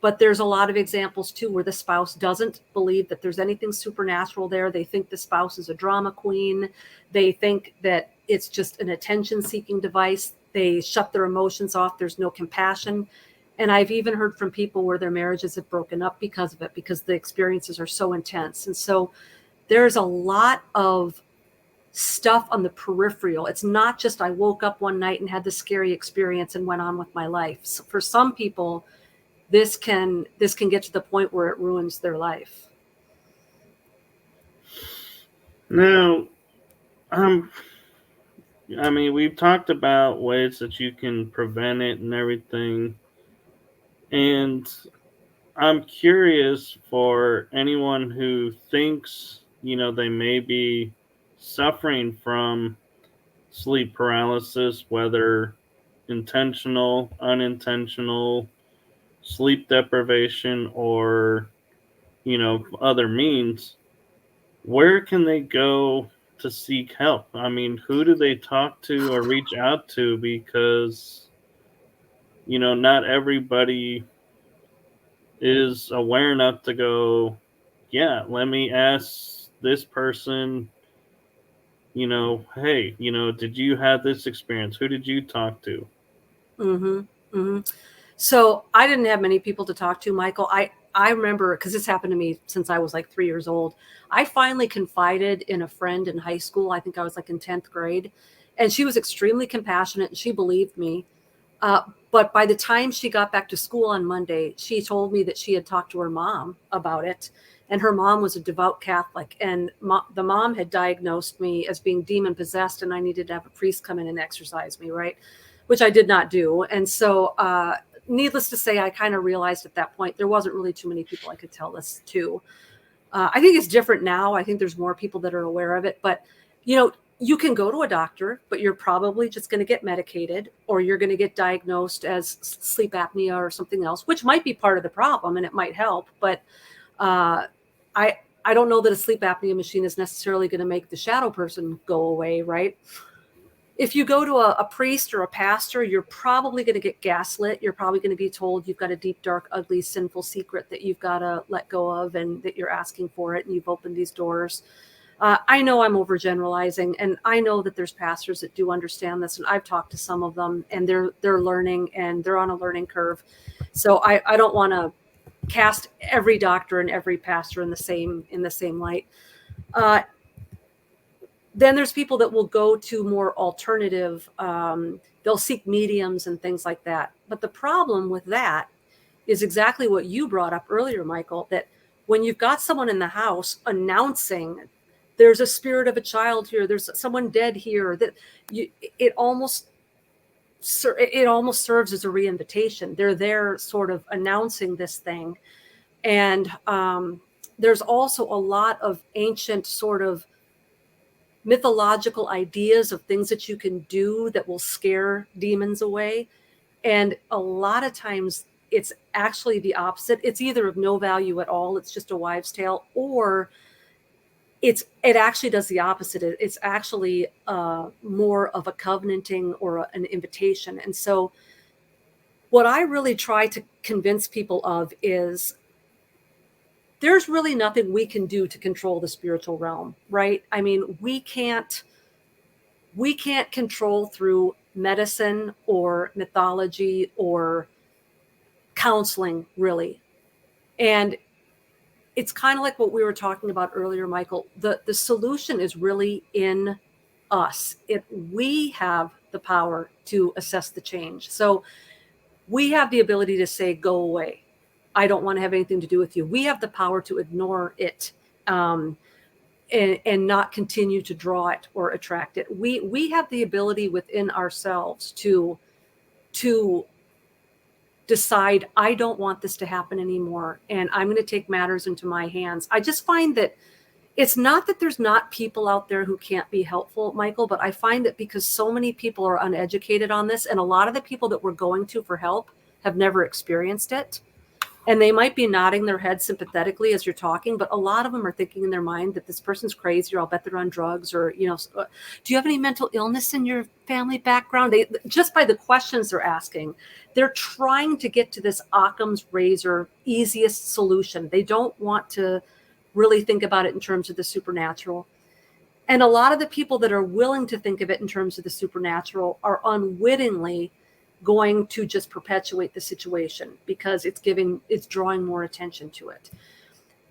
But there's a lot of examples too where the spouse doesn't believe that there's anything supernatural there. They think the spouse is a drama queen. They think that it's just an attention-seeking device. They shut their emotions off. There's no compassion. And I've even heard from people where their marriages have broken up because of it, because the experiences are so intense. And so there's a lot of stuff on the peripheral. It's not just I woke up one night and had this scary experience and went on with my life. So for some people, this can get to the point where it ruins their life. Now, I mean, we've talked about ways that you can prevent it and everything. And I'm curious for anyone who thinks, they may be suffering from sleep paralysis, whether intentional, unintentional, sleep deprivation, or, other means. Where can they go to seek help? I mean, who do they talk to or reach out to? Because, not everybody is aware enough to go, yeah, let me ask this person, hey, did you have this experience? Who did you talk to? Mm-hmm. Mm-hmm. So I didn't have many people to talk to, Michael. I remember, because this happened to me since I was like 3 years old. I finally confided in a friend in high school. I think I was like in 10th grade. And she was extremely compassionate and she believed me. But by the time she got back to school on Monday, she told me that she had talked to her mom about it. And her mom was a devout Catholic. And the mom had diagnosed me as being demon possessed, and I needed to have a priest come in and exorcise me, right? Which I did not do. And so, needless to say, I kind of realized at that point there wasn't really too many people I could tell this to. I think it's different now. I think there's more people that are aware of it. But, you can go to a doctor, but you're probably just going to get medicated, or you're going to get diagnosed as sleep apnea or something else, which might be part of the problem and it might help. But I I don't know that a sleep apnea machine is necessarily going to make the shadow person go away, right? If you go to a priest or a pastor, you're probably going to get gaslit. You're probably going to be told you've got a deep, dark, ugly, sinful secret that you've got to let go of, and that you're asking for it, and you've opened these doors. I know I'm overgeneralizing, and I know that there's pastors that do understand this, and I've talked to some of them, and they're learning, and they're on a learning curve. So I don't want to cast every doctor and every pastor in the same light. Then there's people that will go to more alternative, they'll seek mediums and things like that. But the problem with that is exactly what you brought up earlier, Michael, that when you've got someone in the house announcing there's a spirit of a child here, there's someone dead here, that it almost serves as a re-invitation. They're there sort of announcing this thing. And there's also a lot of ancient sort of mythological ideas of things that you can do that will scare demons away. And a lot of times it's actually the opposite. It's either of no value at all, it's just a wives' tale, or it actually does the opposite. It's actually more of a covenanting or an invitation. And so what I really try to convince people of is there's really nothing we can do to control the spiritual realm, right? I mean, we can't control through medicine or mythology or counseling, really. And it's kind of like what we were talking about earlier, Michael. The solution is really in us. We have the power to assess the change. So we have the ability to say, go away. I don't want to have anything to do with you. We have the power to ignore it and not continue to draw it or attract it. We have the ability within ourselves to decide, I don't want this to happen anymore, and I'm going to take matters into my hands. I just find that it's not that there's not people out there who can't be helpful, Michael, but I find that because so many people are uneducated on this, and a lot of the people that we're going to for help have never experienced it. And they might be nodding their head sympathetically as you're talking, but a lot of them are thinking in their mind that this person's crazy, or I'll bet they're on drugs, or, do you have any mental illness in your family background? Just by the questions they're asking, they're trying to get to this Occam's razor easiest solution. They don't want to really think about it in terms of the supernatural. And a lot of the people that are willing to think of it in terms of the supernatural are unwittingly going to just perpetuate the situation because it's drawing more attention to it.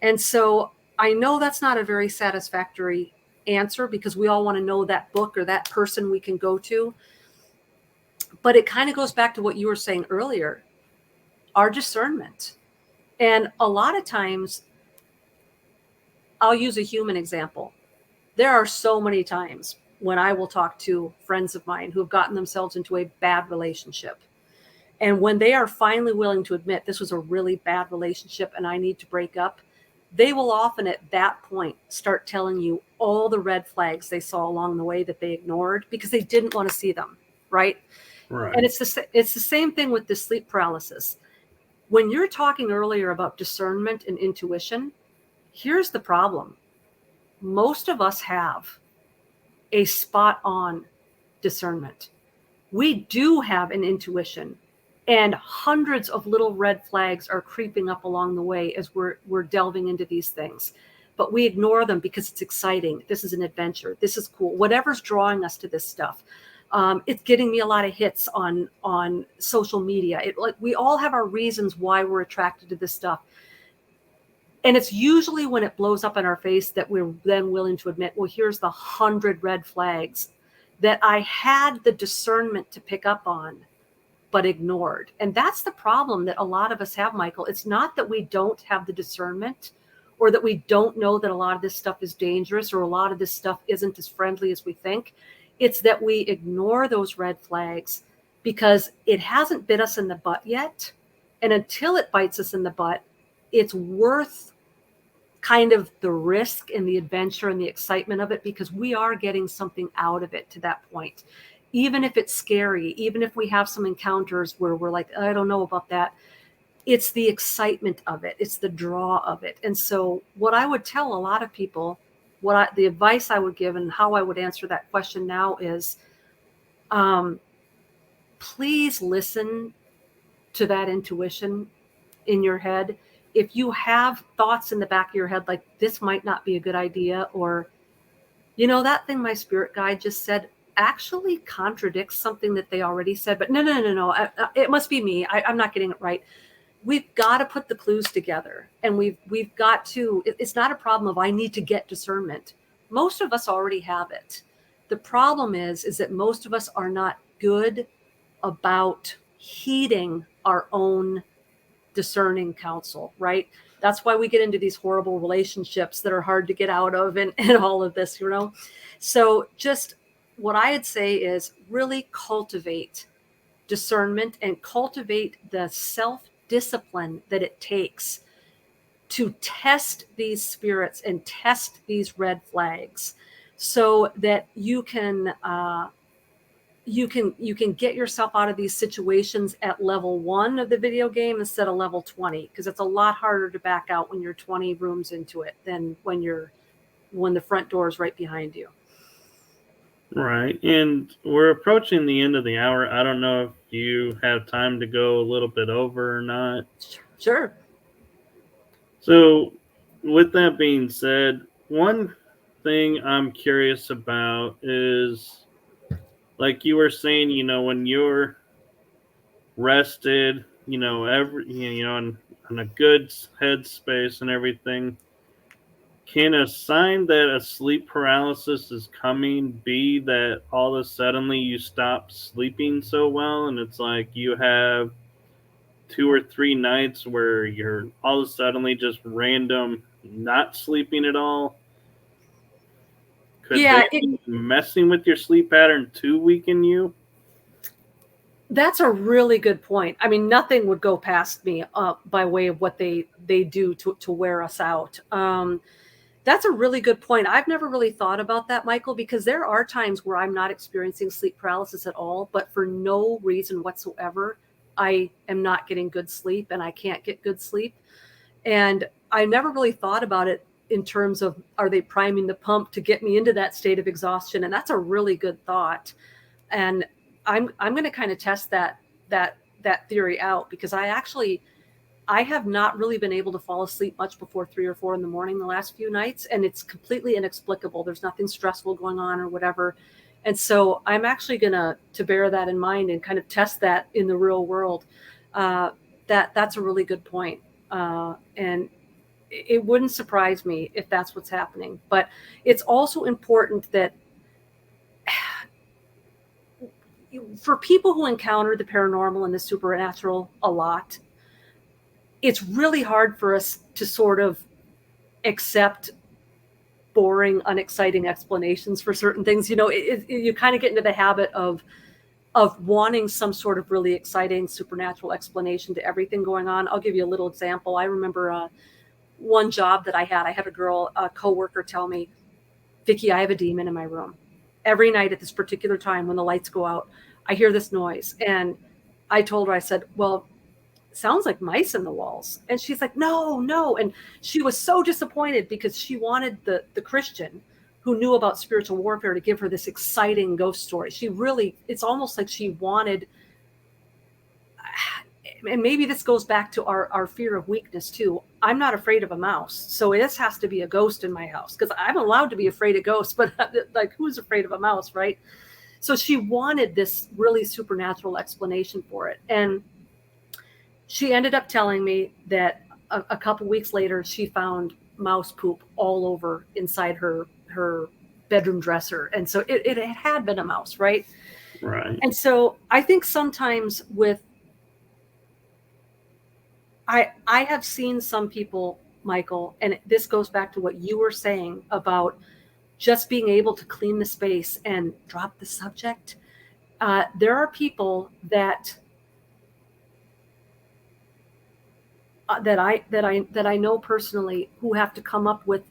And so I know that's not a very satisfactory answer, because we all want to know that book or that person we can go to. But it kind of goes back to what you were saying earlier, our discernment. And a lot of times, I'll use a human example. There are so many times when I will talk to friends of mine who have gotten themselves into a bad relationship. And when they are finally willing to admit this was a really bad relationship and I need to break up, they will often at that point start telling you all the red flags they saw along the way that they ignored because they didn't want to see them, right? Right. And it's the same thing with the sleep paralysis. When you're talking earlier about discernment and intuition, here's the problem. Most of us have a spot on discernment. We do have an intuition, and hundreds of little red flags are creeping up along the way as we're delving into these things. But we ignore them because it's exciting. This is an adventure. This is cool. Whatever's drawing us to this stuff. It's getting me a lot of hits on social media. We all have our reasons why we're attracted to this stuff. And it's usually when it blows up in our face that we're then willing to admit, well, here's the 100 red flags that I had the discernment to pick up on, but ignored. And that's the problem that a lot of us have, Michael. It's not that we don't have the discernment or that we don't know that a lot of this stuff is dangerous or a lot of this stuff isn't as friendly as we think. It's that we ignore those red flags because it hasn't bit us in the butt yet. And until it bites us in the butt, it's worth kind of the risk and the adventure and the excitement of it, because we are getting something out of it to that point. Even if it's scary, even if we have some encounters where we're like, I don't know about that, it's the excitement of it. It's the draw of it. And so what I would tell a lot of people, the advice I would give and how I would answer that question now is, please listen to that intuition in your head. If you have thoughts in the back of your head, like this might not be a good idea, or, that thing my spirit guide just said actually contradicts something that they already said, but no. It must be me. I'm not getting it right. We've got to put the clues together, and we've got to, it's not a problem of I need to get discernment. Most of us already have it. The problem is that most of us are not good about heeding our own discerning counsel, right? That's why we get into these horrible relationships that are hard to get out of, and all of this, So just what I'd say is really cultivate discernment and cultivate the self-discipline that it takes to test these spirits and test these red flags, so that you can get yourself out of these situations at level 1 of the video game instead of level 20, because it's a lot harder to back out when you're 20 rooms into it than when the front door is right behind you. Right. And we're approaching the end of the hour. I don't know if you have time to go a little bit over or not. Sure. So, with that being said, one thing I'm curious about is, like you were saying, when you're rested, in a good headspace and everything, can a sign that a sleep paralysis is coming be that all of a sudden you stop sleeping so well, and it's like you have 2 or 3 nights where you're all of a sudden just random not sleeping at all? Could they be messing with your sleep pattern to weaken you? That's a really good point. I mean, nothing would go past me by way of what they do to wear us out. That's a really good point. I've never really thought about that, Michael, because there are times where I'm not experiencing sleep paralysis at all, but for no reason whatsoever, I am not getting good sleep and I can't get good sleep. And I never really thought about it in terms of, are they priming the pump to get me into that state of exhaustion? And that's a really good thought. And I'm going to kind of test that theory out, because I have not really been able to fall asleep much before 3 or 4 in the morning the last few nights, and it's completely inexplicable. There's nothing stressful going on or whatever. And so I'm actually going to bear that in mind and kind of test that in the real world. That's a really good point. And it wouldn't surprise me if that's what's happening. But it's also important that for people who encounter the paranormal and the supernatural a lot, it's really hard for us to sort of accept boring, unexciting explanations for certain things. You kind of get into the habit of wanting some sort of really exciting supernatural explanation to everything going on. I'll give you a little example. I remember one job that I had a coworker tell me, "Vicki, I have a demon in my room. Every night at this particular time when the lights go out, I hear this noise." And I told her, I said, "Well, sounds like mice in the walls." And she's like, no. And she was so disappointed because she wanted the Christian who knew about spiritual warfare to give her this exciting ghost story. It's almost like she wanted, and maybe this goes back to our fear of weakness too. I'm not afraid of a mouse. So this has to be a ghost in my house, because I'm allowed to be afraid of ghosts, but like, who's afraid of a mouse, right? So she wanted this really supernatural explanation for it. And she ended up telling me that a couple weeks later, she found mouse poop all over inside her bedroom dresser. And so it had been a mouse, right? Right. And so I think sometimes I have seen some people, Michael, and this goes back to what you were saying about just being able to clean the space and drop the subject. There are people that I know personally who have to come up with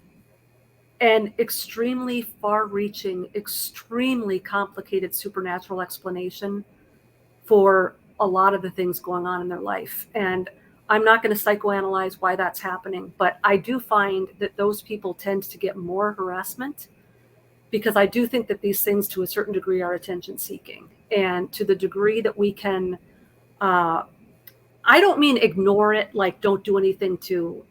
an extremely far-reaching, extremely complicated supernatural explanation for a lot of the things going on in their life. And I'm not going to psychoanalyze why that's happening, but I do find that those people tend to get more harassment, because I do think that these things to a certain degree are attention seeking. And to the degree that we can, I don't mean ignore it, like don't do anything to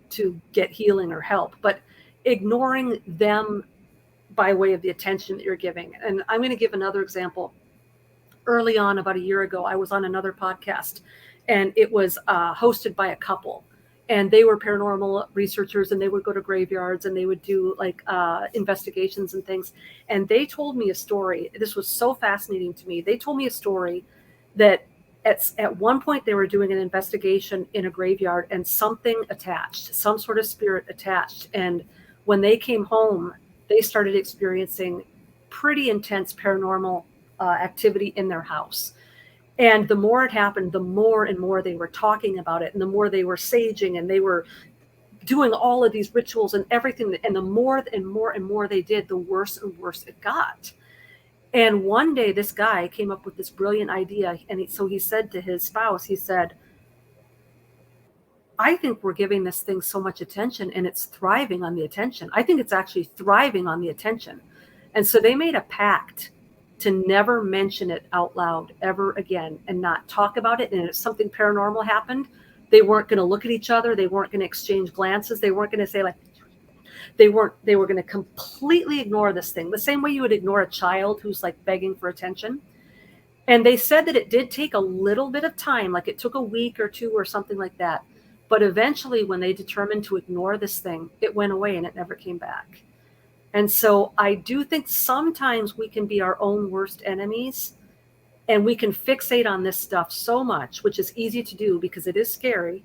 get healing or help, but ignoring them by way of the attention that you're giving. And I'm going to give another example. Early on, about a year ago, I was on another podcast, and it was hosted by a couple. And they were paranormal researchers, and they would go to graveyards, and they would do like investigations and things. And they told me a story. This was so fascinating to me. They told me a story that at one point they were doing an investigation in a graveyard, and something attached, some sort of spirit attached. And when they came home, they started experiencing pretty intense paranormal activity in their house. And the more it happened, the more and more they were talking about it, and the more they were saging, and they were doing all of these rituals and everything. And the more and more and more they did, the worse and worse it got. And one day this guy came up with this brilliant idea. And so he said to his spouse, he said, I think we're giving this thing so much attention, and it's thriving on the attention. I think it's actually thriving on the attention. And so they made a pact to never mention it out loud ever again, and not talk about it. And if something paranormal happened, they weren't going to look at each other. They weren't going to exchange glances. They weren't going to say like, they were going to completely ignore this thing, the same way you would ignore a child who's like begging for attention. And they said that it did take a little bit of time, like it took a week or two or something like that. But eventually, when they determined to ignore this thing, it went away and it never came back. And so I do think sometimes we can be our own worst enemies, and we can fixate on this stuff so much, which is easy to do because it is scary.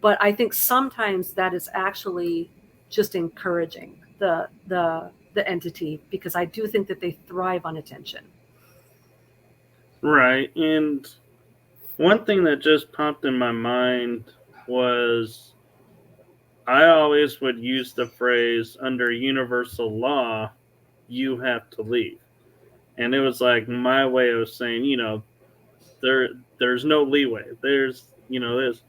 But I think sometimes that is actually just encouraging the entity, because I do think that they thrive on attention. Right. And one thing that just popped in my mind was I always would use the phrase, under universal law, you have to leave. And it was like my way of saying, there's no leeway. There's, this.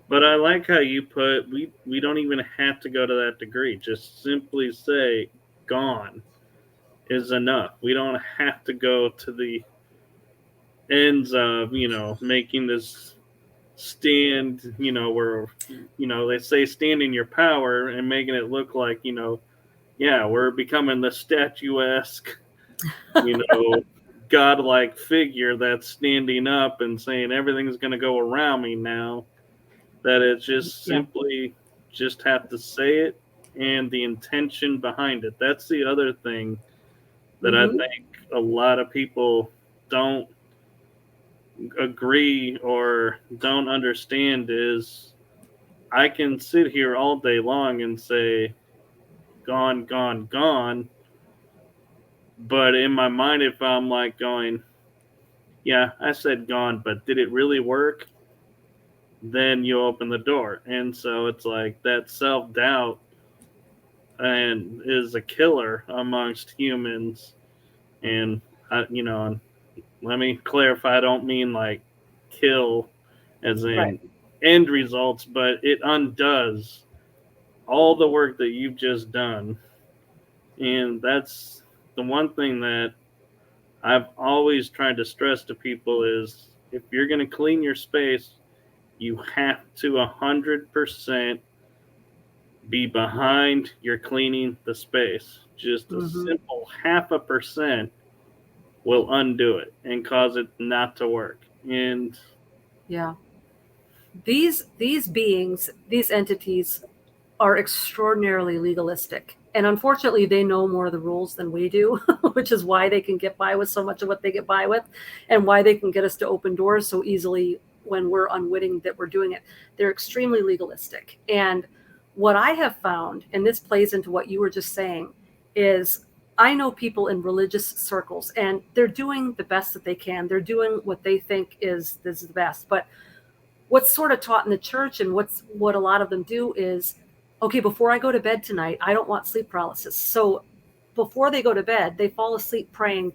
But I like how you put, we don't even have to go to that degree. Just simply say gone is enough. We don't have to go to the ends of, making this stand, where, they say stand in your power, and making it look like, we're becoming the statuesque, godlike figure that's standing up and saying everything's going to go around me now. That it's just simply just have to say it, and the intention behind it. That's the other thing that I think a lot of people don't agree or don't understand is I can sit here all day long and say gone, gone, gone. But in my mind, if I'm like going, yeah, I said gone, but did it really work? Then you open the door. And so it's like that self-doubt and is a killer amongst humans. And, let me clarify, I don't mean like kill as in end results, but it undoes all the work that you've just done. And that's the one thing that I've always tried to stress to people is if you're going to clean your space, you have to 100% be behind your cleaning the space. Just a simple 0.5% will undo it and cause it not to work. And these beings, these entities, are extraordinarily legalistic. And unfortunately, they know more of the rules than we do, which is why they can get by with so much of what they get by with, and why they can get us to open doors so easily when we're unwitting that we're doing it. They're extremely legalistic. And what I have found, and this plays into what you were just saying, is I know people in religious circles, and they're doing the best that they can. They're doing what they think is the best. But what's sort of taught in the church, and what a lot of them do is, okay, before I go to bed tonight, I don't want sleep paralysis. So before they go to bed, they fall asleep praying,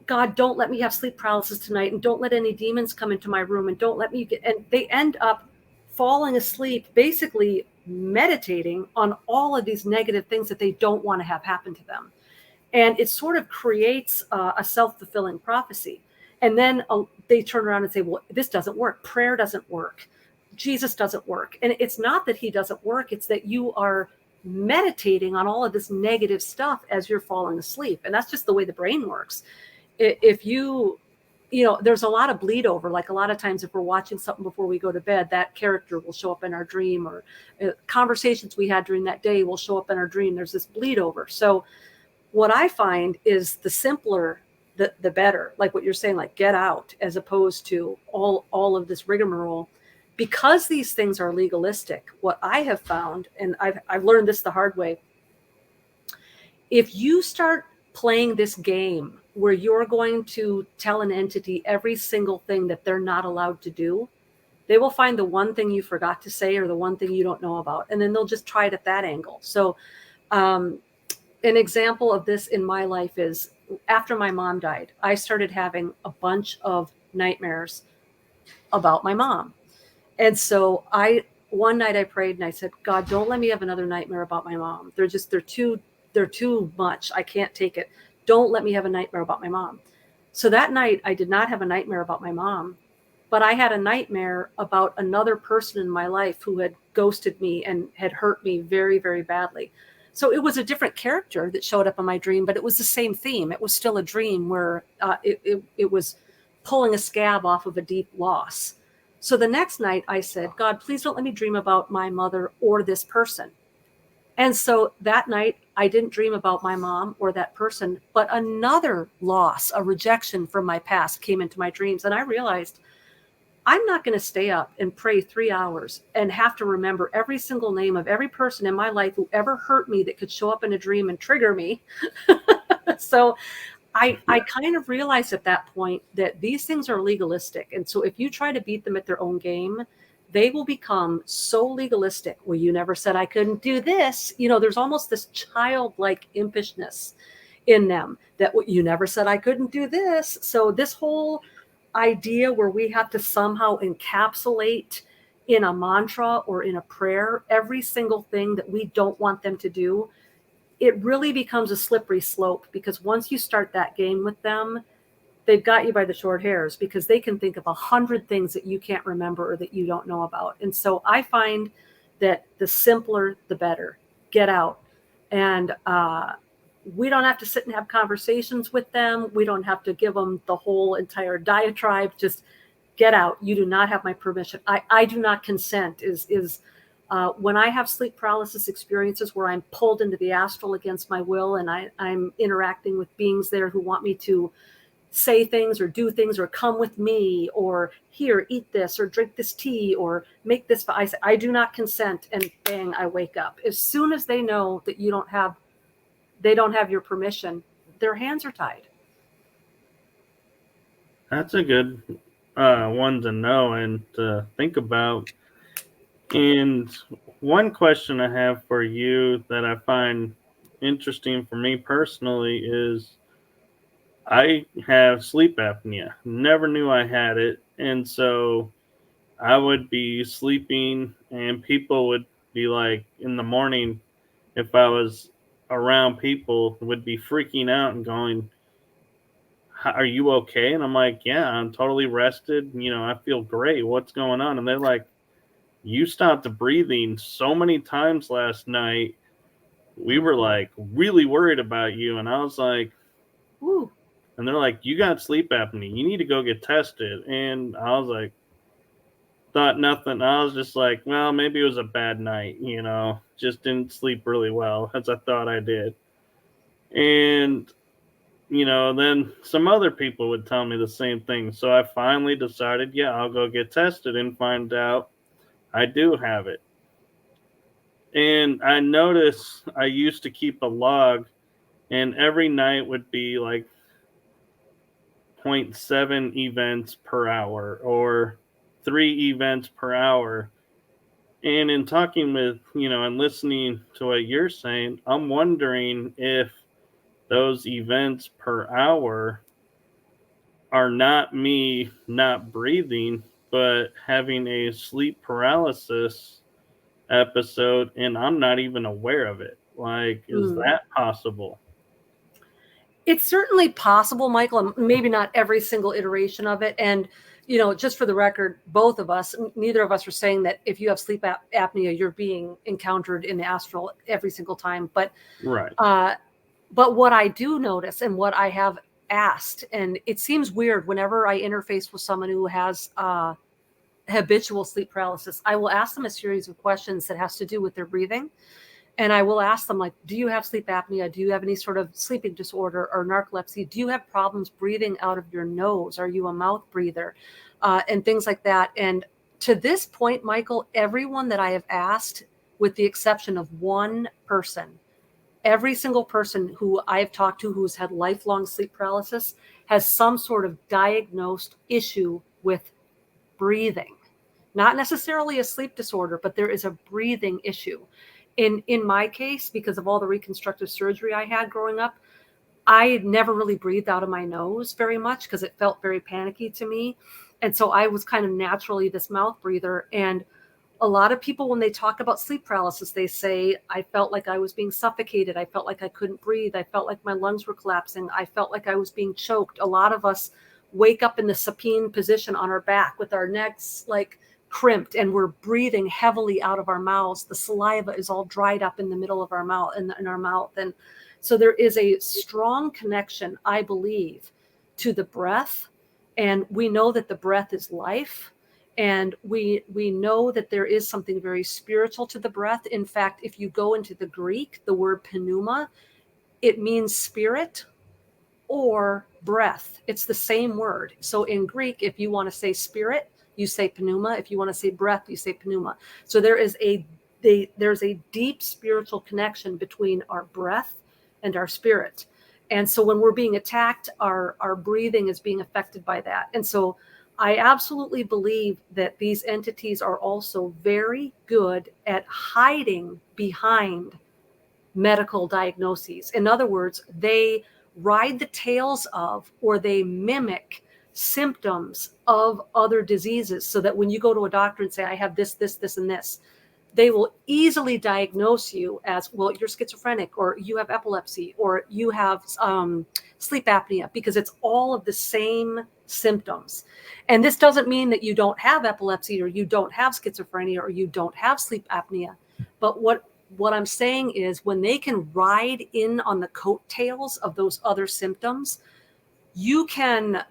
God, don't let me have sleep paralysis tonight, and don't let any demons come into my room, and don't let me and they end up falling asleep, basically meditating on all of these negative things that they don't want to have happen to them. And it sort of creates a self-fulfilling prophecy. And then they turn around and say, well, this doesn't work. Prayer doesn't work. Jesus doesn't work. And it's not that he doesn't work. It's that you are meditating on all of this negative stuff as you're falling asleep. And that's just the way the brain works. If there's a lot of bleed over. Like a lot of times if we're watching something before we go to bed, that character will show up in our dream, or conversations we had during that day will show up in our dream. There's this bleed over. So what I find is the simpler, the better. Like what you're saying, like get out, as opposed to all of this rigmarole. Because these things are legalistic, what I have found, and I've learned this the hard way, if you start playing this game where you're going to tell an entity every single thing that they're not allowed to do, they will find the one thing you forgot to say or the one thing you don't know about, and then they'll just try it at that angle. So an example of this in my life is after my mom died, I started having a bunch of nightmares about my mom. And so one night I prayed and I said, God, don't let me have another nightmare about my mom. They're too much. I can't take it. Don't let me have a nightmare about my mom. So that night I did not have a nightmare about my mom, but I had a nightmare about another person in my life who had ghosted me and had hurt me very, very badly. So it was a different character that showed up in my dream, but it was the same theme. It was still a dream where it was pulling a scab off of a deep loss. So the next night I said, God, please don't let me dream about my mother or this person. And so that night I didn't dream about my mom or that person, but another loss, a rejection from my past came into my dreams. And I realized I'm not going to stay up and pray 3 hours and have to remember every single name of every person in my life who ever hurt me that could show up in a dream and trigger me. So I kind of realized at that point that these things are legalistic. And so if you try to beat them at their own game, they will become so legalistic. Well, you never said I couldn't do this. There's almost this childlike impishness in them that you never said I couldn't do this. So this whole idea where we have to somehow encapsulate in a mantra or in a prayer every single thing that we don't want them to do, it really becomes a slippery slope, because once you start that game with them, they've got you by the short hairs, because they can think of 100 things that you can't remember or that you don't know about. And so I find that the simpler, the better. Get out. And we don't have to sit and have conversations with them. We don't have to give them the whole entire diatribe. Just get out. You do not have my permission. I do not consent is when I have sleep paralysis experiences where I'm pulled into the astral against my will, and I'm interacting with beings there who want me to say things or do things or come with me or here, eat this or drink this tea or make this. I say, I do not consent, and bang, I wake up. As soon as they know that they don't have your permission, their hands are tied. That's a good one to know and to think about. And one question I have for you that I find interesting for me personally is I have sleep apnea. Never knew I had it. And so I would be sleeping and people would be like in the morning, if I was around people, would be freaking out and going, are you okay? And I'm like, yeah, I'm totally rested. I feel great. What's going on? And they're like, you stopped breathing so many times last night. We were like really worried about you. And I was like, Ooh. And they're like, you got sleep apnea. You need to go get tested. And I was like, thought nothing. I was just like, well, maybe it was a bad night, just didn't sleep really well as I thought I did. And, then some other people would tell me the same thing. So I finally decided, yeah, I'll go get tested and find out I do have it. And I noticed I used to keep a log, and every night would be like 0.7 events per hour or 3 events per hour. And in talking with, and listening to what you're saying, I'm wondering if those events per hour are not me not breathing, but having a sleep paralysis episode and I'm not even aware of it. Like, is that possible? It's certainly possible, Michael, and maybe not every single iteration of it. And, you know, just for the record, both of us, neither of us are saying that if you have sleep apnea, you're being encountered in the astral every single time. But, Right. but what I do notice and what I have asked, and it seems weird whenever I interface with someone who has habitual sleep paralysis, I will ask them a series of questions that has to do with their breathing. And I will ask them, like, do you have sleep apnea? Do you have any sort of sleeping disorder or narcolepsy? Do you have problems breathing out of your nose? Are you a mouth breather? And things like that. And to this point, Michael, everyone that I have asked, with the exception of one person, every single person who I have talked to who's had lifelong sleep paralysis has some sort of diagnosed issue with breathing. Not necessarily a sleep disorder, but there is a breathing issue. In my case, because of all the reconstructive surgery I had growing up, I never really breathed out of my nose very much because it felt very panicky to me. And so I was kind of naturally this mouth breather. And a lot of people, when they talk about sleep paralysis, they say, I felt like I was being suffocated. I felt like I couldn't breathe. I felt like my lungs were collapsing. I felt like I was being choked. A lot of us wake up in the supine position on our back with our necks like crimped, and we're breathing heavily out of our mouths. The saliva is all dried up in the middle of our mouth, in our mouth. And so there is a strong connection, I believe, to the breath. And we know that the breath is life. And we know that there is something very spiritual to the breath. In fact, if you go into the Greek, the word pneuma, it means spirit or breath. It's the same word. So in Greek, if you want to say spirit, you say pneuma. If you want to say breath, you say pneuma. So there's a deep spiritual connection between our breath and our spirit. And so when we're being attacked, our breathing is being affected by that. And so I absolutely believe that these entities are also very good at hiding behind medical diagnoses. In other words, they ride the tails of, or they mimic symptoms of other diseases, so that when you go to a doctor and say, I have this, and this, they will easily diagnose you as, well, you're schizophrenic, or you have epilepsy, or you have sleep apnea, because it's all of the same symptoms. And this doesn't mean that you don't have epilepsy, or you don't have schizophrenia, or you don't have sleep apnea. But what I'm saying is, when they can ride in on the coattails of those other symptoms, you can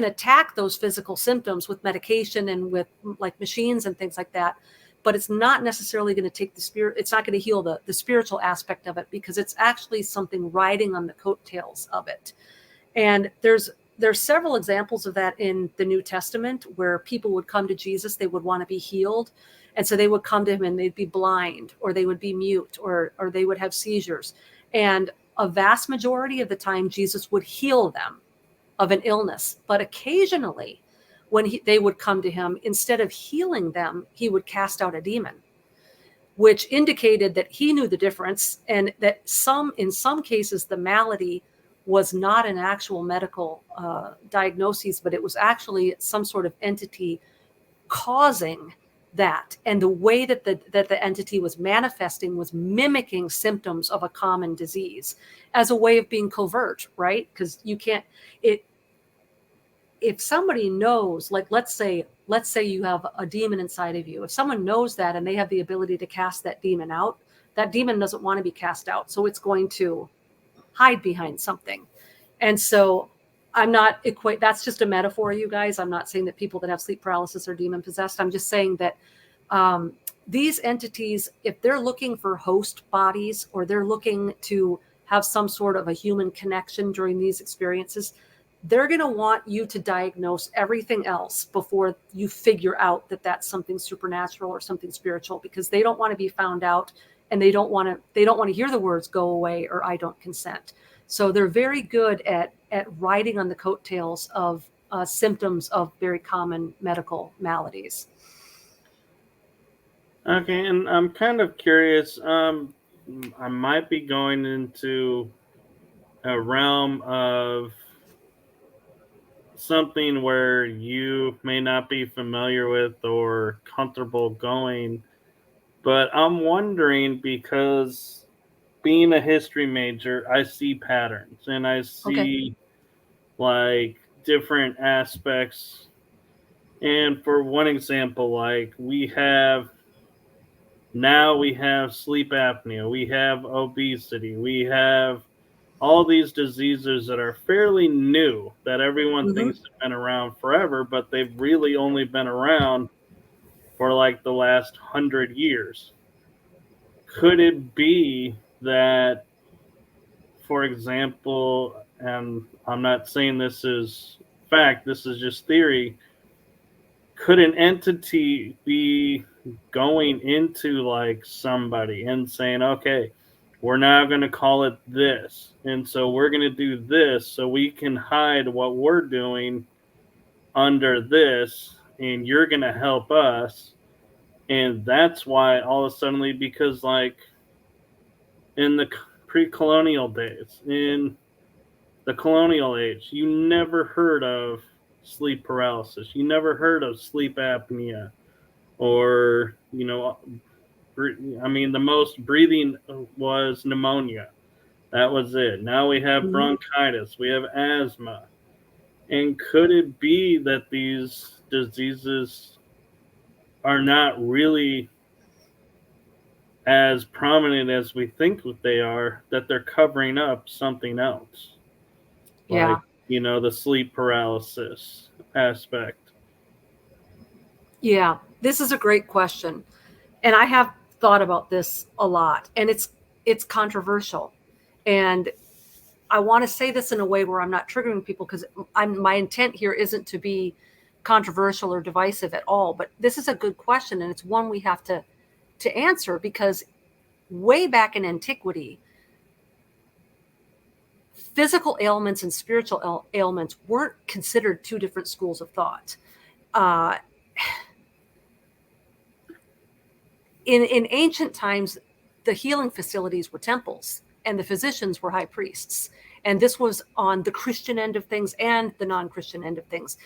attack those physical symptoms with medication and with like machines and things like that. But it's not necessarily going to take the spirit. It's not going to heal the spiritual aspect of it, because it's actually something riding on the coattails of it. And there's several examples of that in the New Testament, where people would come to Jesus, they would want to be healed. And so they would come to him and they'd be blind, or they would be mute, or they would have seizures. And a vast majority of the time, Jesus would heal them of an illness. But occasionally, when they would come to him, instead of healing them, he would cast out a demon, which indicated that he knew the difference, and that in some cases, the malady was not an actual medical diagnosis, but it was actually some sort of entity causing that. And the way that the entity was manifesting was mimicking symptoms of a common disease as a way of being covert, right? Because you can't, if somebody knows, like, let's say you have a demon inside of you. If someone knows that and they have the ability to cast that demon out, that demon doesn't want to be cast out. So it's going to hide behind something. And so that's just a metaphor, you guys. I'm not saying that people that have sleep paralysis are demon possessed. I'm just saying that these entities, if they're looking for host bodies, or they're looking to have some sort of a human connection during these experiences, they're going to want you to diagnose everything else before you figure out that that's something supernatural or something spiritual, because they don't want to be found out, and they don't want to hear the words "go away" or "I don't consent." So they're very good at riding on the coattails of symptoms of very common medical maladies. Okay, and I'm kind of curious. I might be going into a realm of something where you may not be familiar with or comfortable going, but I'm wondering because being a history major, I see patterns and I Okay. see like different aspects. And for one example, like we have sleep apnea, we have obesity, we have all these diseases that are fairly new that everyone Hmm. thinks have been around forever, but they've really only been around for like the last 100 years. Could it be that, for example, and I'm not saying this is fact, this is just theory, could an entity be going into like somebody and saying, okay, we're now going to call it this. And so we're going to do this so we can hide what we're doing under this, and you're going to help us. And that's why all of a sudden, because like in the pre colonial days, in the colonial age, you never heard of sleep paralysis, you never heard of sleep apnea, or I mean, the most breathing was pneumonia. That was it. Now we have Hmm. bronchitis, we have asthma. And could it be that these diseases are not really as prominent as we think that they are, that they're covering up something else? Yeah. Like, the sleep paralysis aspect. Yeah. This is a great question. And I have thought about this a lot, and it's controversial. And I want to say this in a way where I'm not triggering people, because my intent here isn't to be controversial or divisive at all. But this is a good question, and it's one we have to answer, because way back in antiquity, physical ailments and spiritual ailments weren't considered two different schools of thought. Uh, in ancient times, the healing facilities were temples and the physicians were high priests. And this was on the Christian end of things and the non-Christian end of things.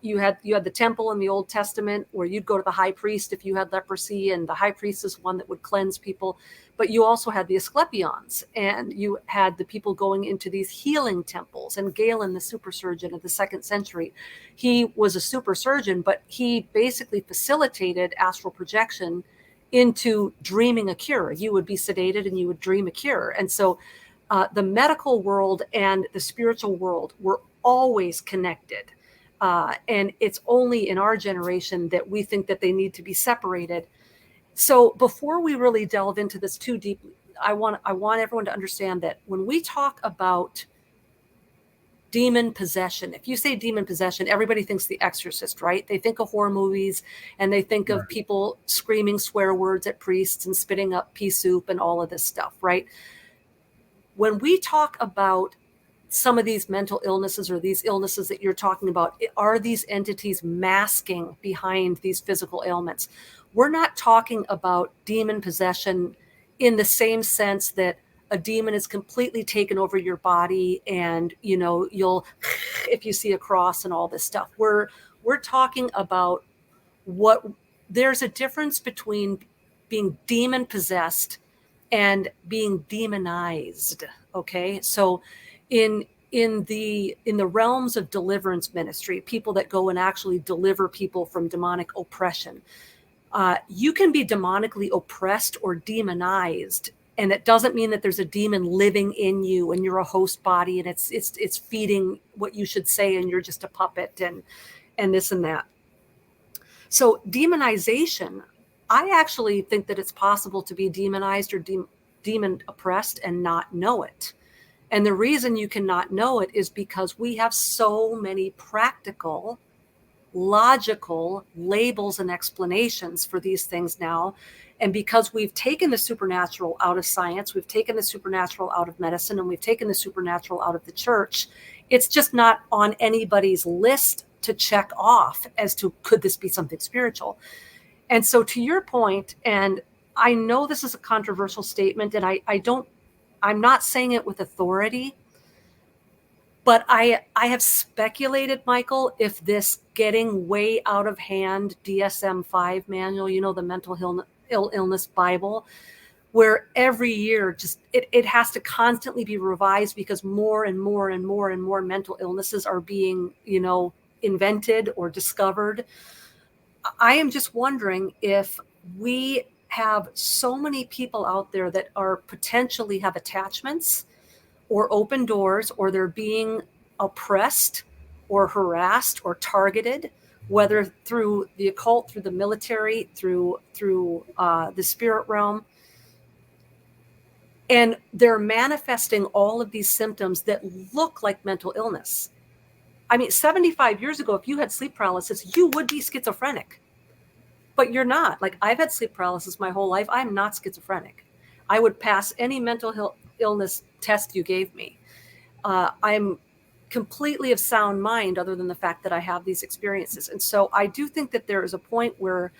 You had the temple in the Old Testament where you'd go to the high priest if you had leprosy, and the high priest is one that would cleanse people. But you also had the Asclepions, and you had the people going into these healing temples. And Galen, the super surgeon of the 2nd century, he was a super surgeon, but he basically facilitated astral projection into dreaming a cure. You would be sedated and you would dream a cure. And so the medical world and the spiritual world were always connected. And it's only in our generation that we think that they need to be separated. So before we really delve into this too deeply, I want everyone to understand that when we talk about demon possession, if you say demon possession, everybody thinks The Exorcist, right? They think of horror movies, and they think of people screaming swear words at priests and spitting up pea soup and all of this stuff, right? When we talk about some of these mental illnesses, or these illnesses that you're talking about, are these entities masking behind these physical ailments? We're not talking about demon possession in the same sense that a demon is completely taken over your body, and you'll if you see a cross and all this stuff. We're talking about what there's a difference between being demon possessed and being demonized. Okay, so in the realms of deliverance ministry, people that go and actually deliver people from demonic oppression, you can be demonically oppressed or demonized, and it doesn't mean that there's a demon living in you and you're a host body and it's feeding what you should say and you're just a puppet and this and that. So demonization, I actually think that it's possible to be demonized or demon oppressed and not know it. And the reason you cannot know it is because we have so many practical, logical labels and explanations for these things now. And because we've taken the supernatural out of science, we've taken the supernatural out of medicine, and we've taken the supernatural out of the church, it's just not on anybody's list to check off as to, could this be something spiritual? And so to your point, and I know this is a controversial statement, and I'm not saying it with authority, But I have speculated, Michael, if this getting way out of hand DSM-5 manual, the mental illness Bible, where every year just it has to constantly be revised because more and more and more and more mental illnesses are being, invented or discovered. I am just wondering if we have so many people out there that are potentially have attachments or open doors, or they're being oppressed or harassed or targeted, whether through the occult, through the military, through the spirit realm. And they're manifesting all of these symptoms that look like mental illness. I mean, 75 years ago, if you had sleep paralysis, you would be schizophrenic. But you're not. Like, I've had sleep paralysis my whole life. I'm not schizophrenic. I would pass any mental illness test you gave me. I'm completely of sound mind, other than the fact that I have these experiences. And so I do think that there is a point where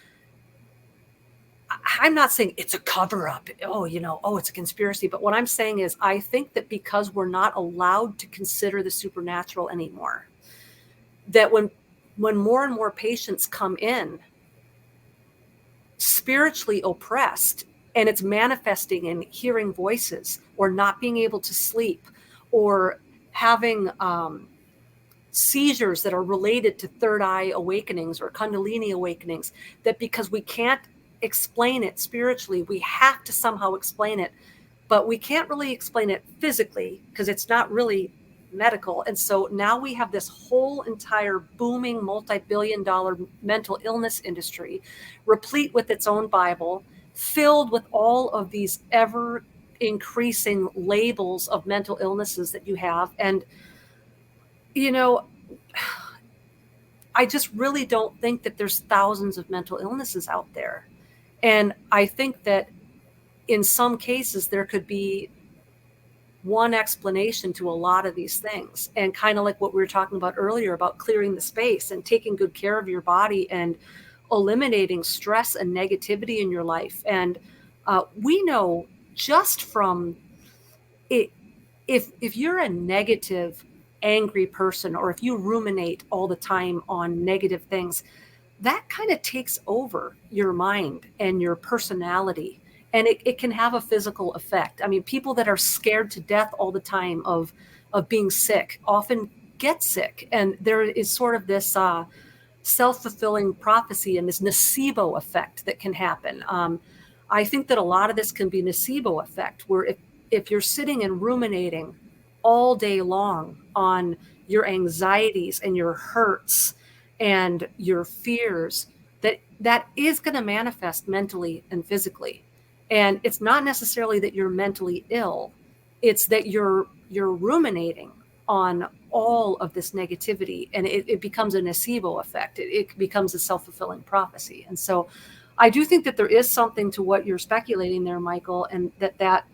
I'm not saying it's a cover up. It's a conspiracy. But what I'm saying is I think that because we're not allowed to consider the supernatural anymore, that when more and more patients come in spiritually oppressed, and it's manifesting in hearing voices or not being able to sleep or having seizures that are related to third eye awakenings or kundalini awakenings, that because we can't explain it spiritually, we have to somehow explain it, but we can't really explain it physically because it's not really medical. And so now we have this whole entire booming multi-billion-dollar mental illness industry, replete with its own Bible, filled with all of these ever increasing labels of mental illnesses that you have. And I just really don't think that there's thousands of mental illnesses out there. And I think that in some cases there could be one explanation to a lot of these things. And kind of like what we were talking about earlier about clearing the space and taking good care of your body and eliminating stress and negativity in your life. And we know just from it, if you're a negative, angry person, or if you ruminate all the time on negative things, that kind of takes over your mind and your personality. And it can have a physical effect. I mean, people that are scared to death all the time of being sick often get sick. And there is sort of this self-fulfilling prophecy and this nocebo effect that can happen. I think that a lot of this can be nocebo effect, where if you're sitting and ruminating all day long on your anxieties and your hurts and your fears, that is going to manifest mentally and physically. And it's not necessarily that you're mentally ill, it's that you're ruminating on all of this negativity, and it becomes a nocebo effect. It becomes a self-fulfilling prophecy. And so I do think that there is something to what you're speculating there, Michael, and that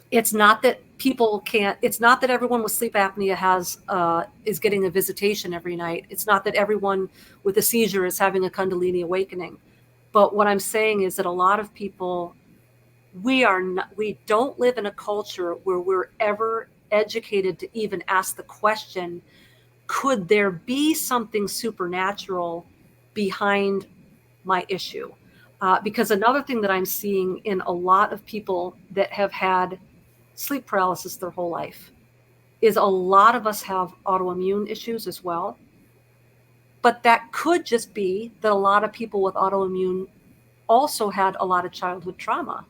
it's not that people can't, it's not that everyone with sleep apnea is getting a visitation every night. It's not that everyone with a seizure is having a kundalini awakening. But what I'm saying is that a lot of people, we don't live in a culture where we're ever educated to even ask the question, could there be something supernatural behind my issue? Because another thing that I'm seeing in a lot of people that have had sleep paralysis their whole life is a lot of us have autoimmune issues as well. But that could just be that a lot of people with autoimmune also had a lot of childhood trauma.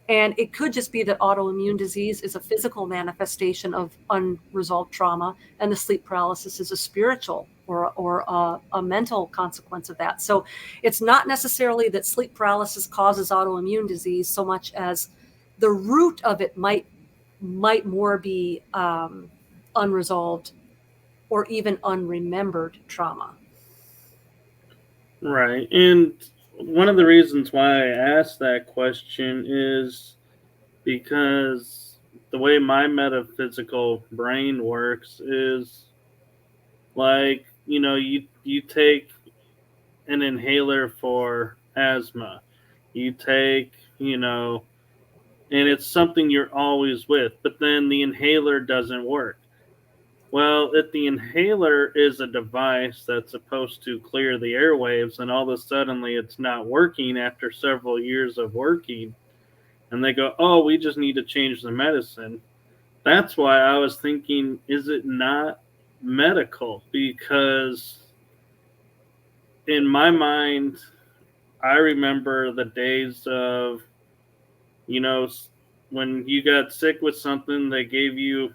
And it could just be that autoimmune disease is a physical manifestation of unresolved trauma, and the sleep paralysis is a spiritual or a mental consequence of that. So it's not necessarily that sleep paralysis causes autoimmune disease so much as the root of it might more be unresolved or even unremembered trauma. Right. And one of the reasons why I asked that question is because the way my metaphysical brain works is like, you take an inhaler for asthma. You take, and it's something you're always with, but then the inhaler doesn't work. Well, if the inhaler is a device that's supposed to clear the airwaves and all of a sudden it's not working after several years of working, and they go, oh, we just need to change the medicine. That's why I was thinking, is it not medical? Because in my mind, I remember the days of, you know, when you got sick with something, they gave you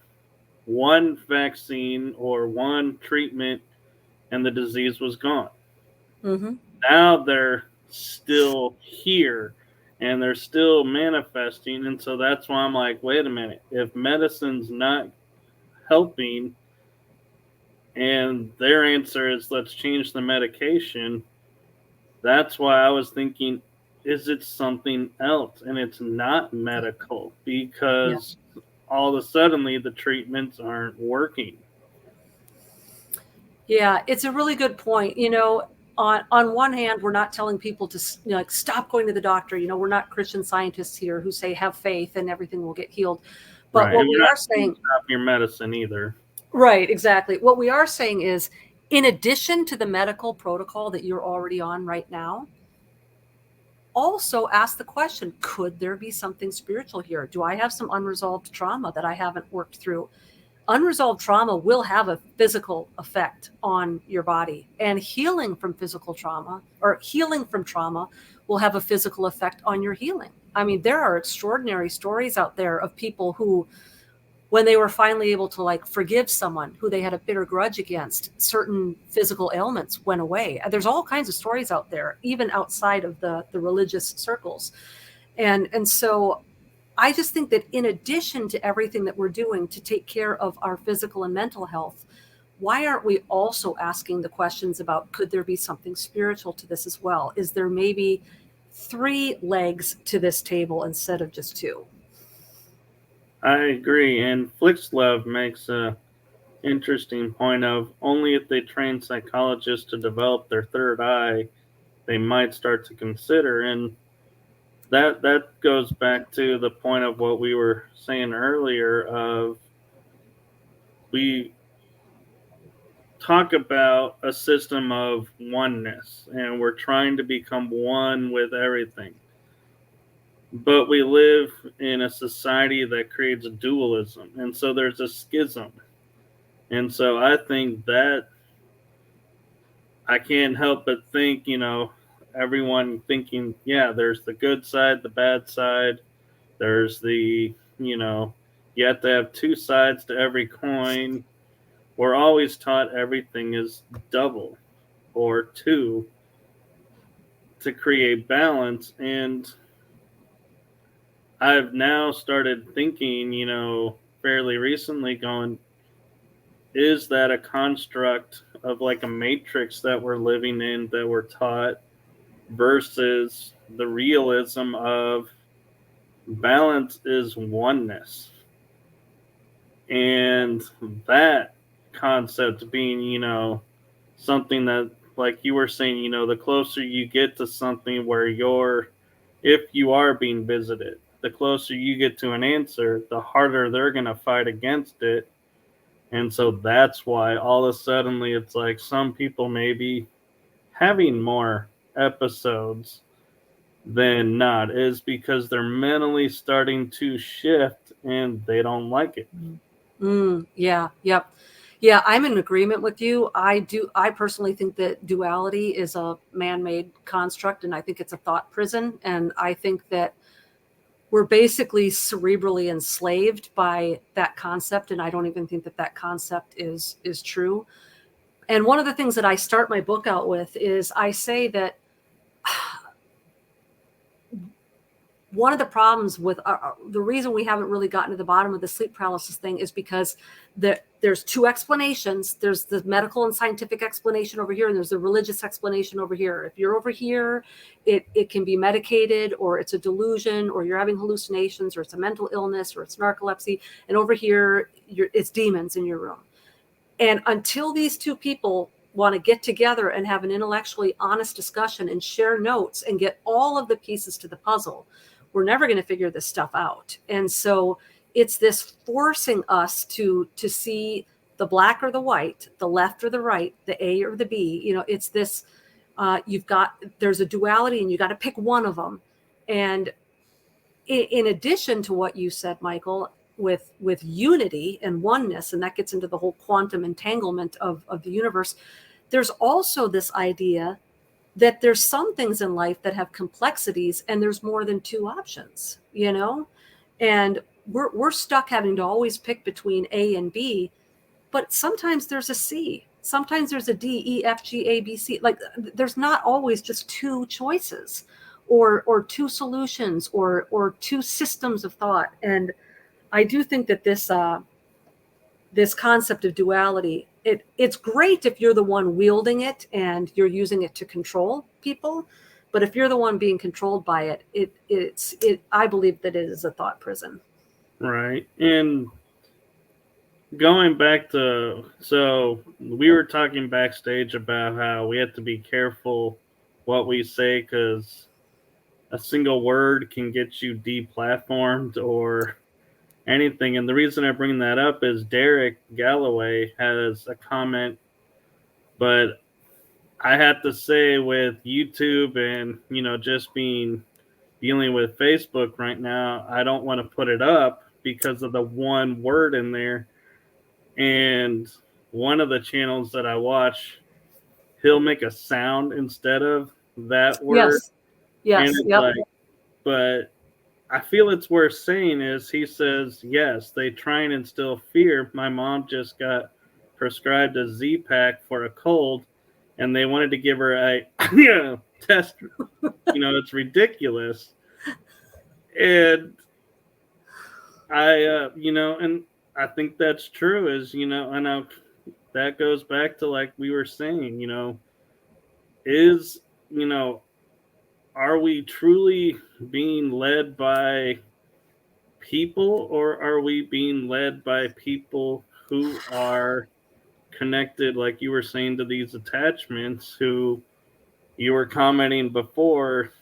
one vaccine or one treatment and the disease was gone. Mm-hmm. Now they're still here and they're still manifesting. And so that's why I'm like, wait a minute, if medicine's not helping and their answer is let's change the medication, that's why I was thinking, is it something else? And it's not medical Yeah. because all of a sudden the treatments aren't working. Yeah, it's a really good point. On one hand, we're not telling people to like stop going to the doctor. We're not Christian Scientists here who say have faith and everything will get healed. But Right. what And we we're not are saying saying, stop your medicine either. right, exactly. What we are saying is, in addition to the medical protocol that you're already on right now, also ask the question, could there be something spiritual here? Do I have some unresolved trauma that I haven't worked through? Unresolved trauma will have a physical effect on your body, and healing from physical trauma or healing from trauma will have a physical effect on your healing. I mean, there are extraordinary stories out there of people who, when they were finally able to like forgive someone who they had a bitter grudge against, certain physical ailments went away. There's all kinds of stories out there, even outside of the religious circles. And so I just think that in addition to everything that we're doing to take care of our physical and mental health, why aren't we also asking the questions about, could there be something spiritual to this as well? Is there maybe 3 legs to this table instead of just 2? I agree. And Flixlove makes a interesting point of only if they train psychologists to develop their third eye, they might start to consider. And that goes back to the point of what we were saying earlier of we talk about a system of oneness and we're trying to become one with everything. But we live in a society that creates a dualism. And so there's a schism. And so I think that I can't help but think, everyone thinking, yeah, there's the good side, the bad side. There's you have to have two sides to every coin. We're always taught everything is double or two to create balance. And I've now started thinking, fairly recently, going, is that a construct of like a matrix that we're living in that we're taught versus the realism of balance is oneness? And that concept being, something that, like you were saying, the closer you get to something where if you are being visited, the closer you get to an answer, the harder they're going to fight against it. And so that's why all of a sudden it's like some people may be having more episodes than not, is because they're mentally starting to shift and they don't like it. Yeah, yep. Yeah, I'm in agreement with you. I personally think that duality is a man-made construct, and I think it's a thought prison. And I think that we're basically cerebrally enslaved by that concept. And I don't even think that that concept is true. And one of the things that I start my book out with is I say that one of the problems with the reason we haven't really gotten to the bottom of the sleep paralysis thing is because there's 2 explanations. There's the medical and scientific explanation over here, and there's the religious explanation over here. If you're over here, it can be medicated, or it's a delusion, or you're having hallucinations, or it's a mental illness, or it's narcolepsy. And over here, it's demons in your room. And until these 2 people want to get together and have an intellectually honest discussion and share notes and get all of the pieces to the puzzle, we're never going to figure this stuff out. And so it's this forcing us to see the black or the white, the left or the right, the A or the B. It's this, there's a duality and you got to pick one of them. And in addition to what you said, Michael, with unity and oneness, and that gets into the whole quantum entanglement of the universe, there's also this idea that there's some things in life that have complexities and there's more than two options, and we're stuck having to always pick between A and B, but sometimes there's a C, sometimes there's a D, E, F, G, A, B, C. Like there's not always just two choices or two solutions or two systems of thought. And I do think that this concept of duality, it's great if you're the one wielding it and you're using it to control people. But if you're the one being controlled by it, I believe that it is a thought prison. Right. And going back to, so we were talking backstage about how we have to be careful what we say because a single word can get you deplatformed or anything. And the reason I bring that up is Derek Galloway has a comment, but I have to say with YouTube and, just dealing with Facebook right now, I don't want to put it up because of the one word in there. And one of the channels that I watch, he'll make a sound instead of that word. Yes. And it's Yep. but I feel it's worth saying is he says, yes, they try and instill fear. My mom just got prescribed a Z-Pack for a cold, and they wanted to give her a test. It's ridiculous. And and I think that's true is, and that goes back to like we were saying, is, are we truly being led by people or are we being led by people who are connected, like you were saying, to these attachments who you were commenting before,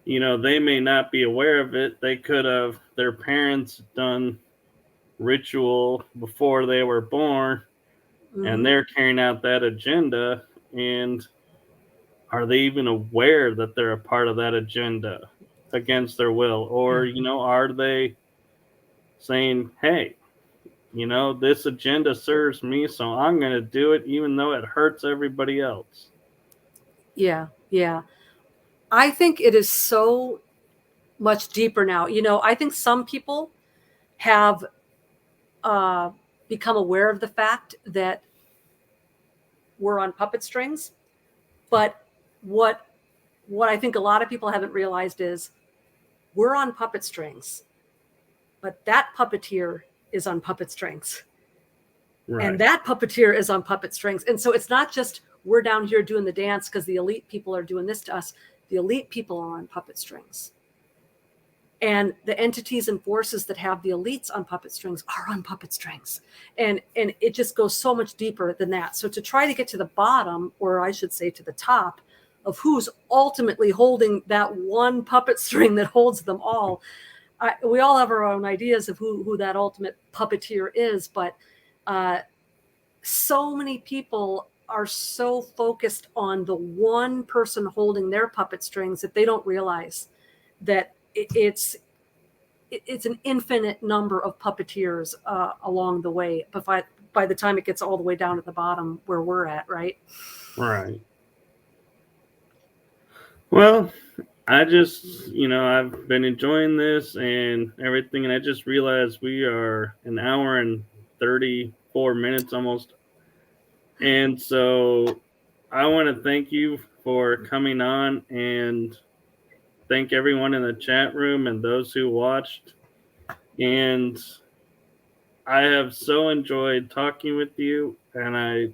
they may not be aware of it. They could have their parents done ritual before they were born and they're carrying out that agenda, and are they even aware that they're a part of that agenda against their will? Or, are they saying, hey, this agenda serves me, so I'm going to do it even though it hurts everybody else? Yeah. I think it is so much deeper now. I think some people have become aware of the fact that we're on puppet strings. But what I think a lot of people haven't realized is we're on puppet strings, but that puppeteer is on puppet strings. Right. And that puppeteer is on puppet strings. And so it's not just we're down here doing the dance because the elite people are doing this to us. The elite people are on puppet strings. And the entities and forces that have the elites on puppet strings are on puppet strings. And it just goes so much deeper than that. So to try to get to the bottom, or I should say to the top, of who's ultimately holding that one puppet string that holds them all, we all have our own ideas of who that ultimate puppeteer is. But so many people are so focused on the one person holding their puppet strings that they don't realize that it's an infinite number of puppeteers along the way. But by the time it gets all the way down at the bottom where we're at, right? Right. Well, I just, I've been enjoying this and everything, and I just realized we are an hour and 34 minutes almost. And so I want to thank you for coming on and thank everyone in the chat room and those who watched. And I have so enjoyed talking with you. And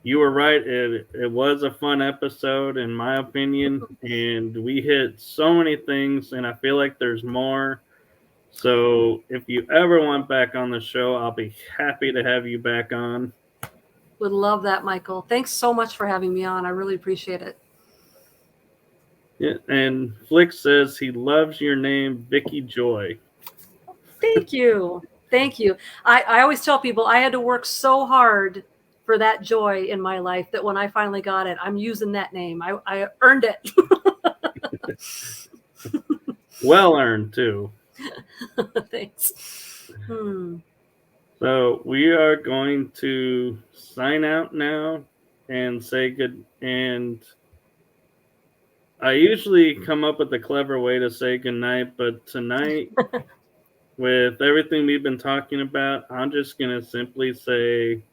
you were right. It was a fun episode, in my opinion. And we hit so many things, and I feel like there's more. So if you ever want back on the show, I'll be happy to have you back on. Would love that, Michael. Thanks so much for having me on. I really appreciate it. Yeah, and Flick says he loves your name, Vicki Joy. Thank you. Thank you. I always tell people I had to work so hard for that joy in my life that when I finally got it, I'm using that name. I earned it. Well earned, too. Thanks. So we are going to sign out now and say good. And I usually come up with a clever way to say goodnight, but tonight, with everything we've been talking about, I'm just going to simply say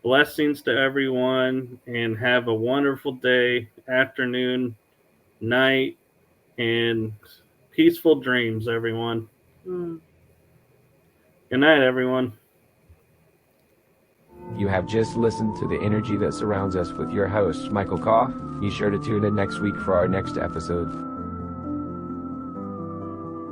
blessings to everyone and have a wonderful day, afternoon, night, and peaceful dreams, everyone. Good night, everyone. You have just listened to the energy that surrounds us with your host, Michael Kopf. Be sure to tune in next week for our next episode.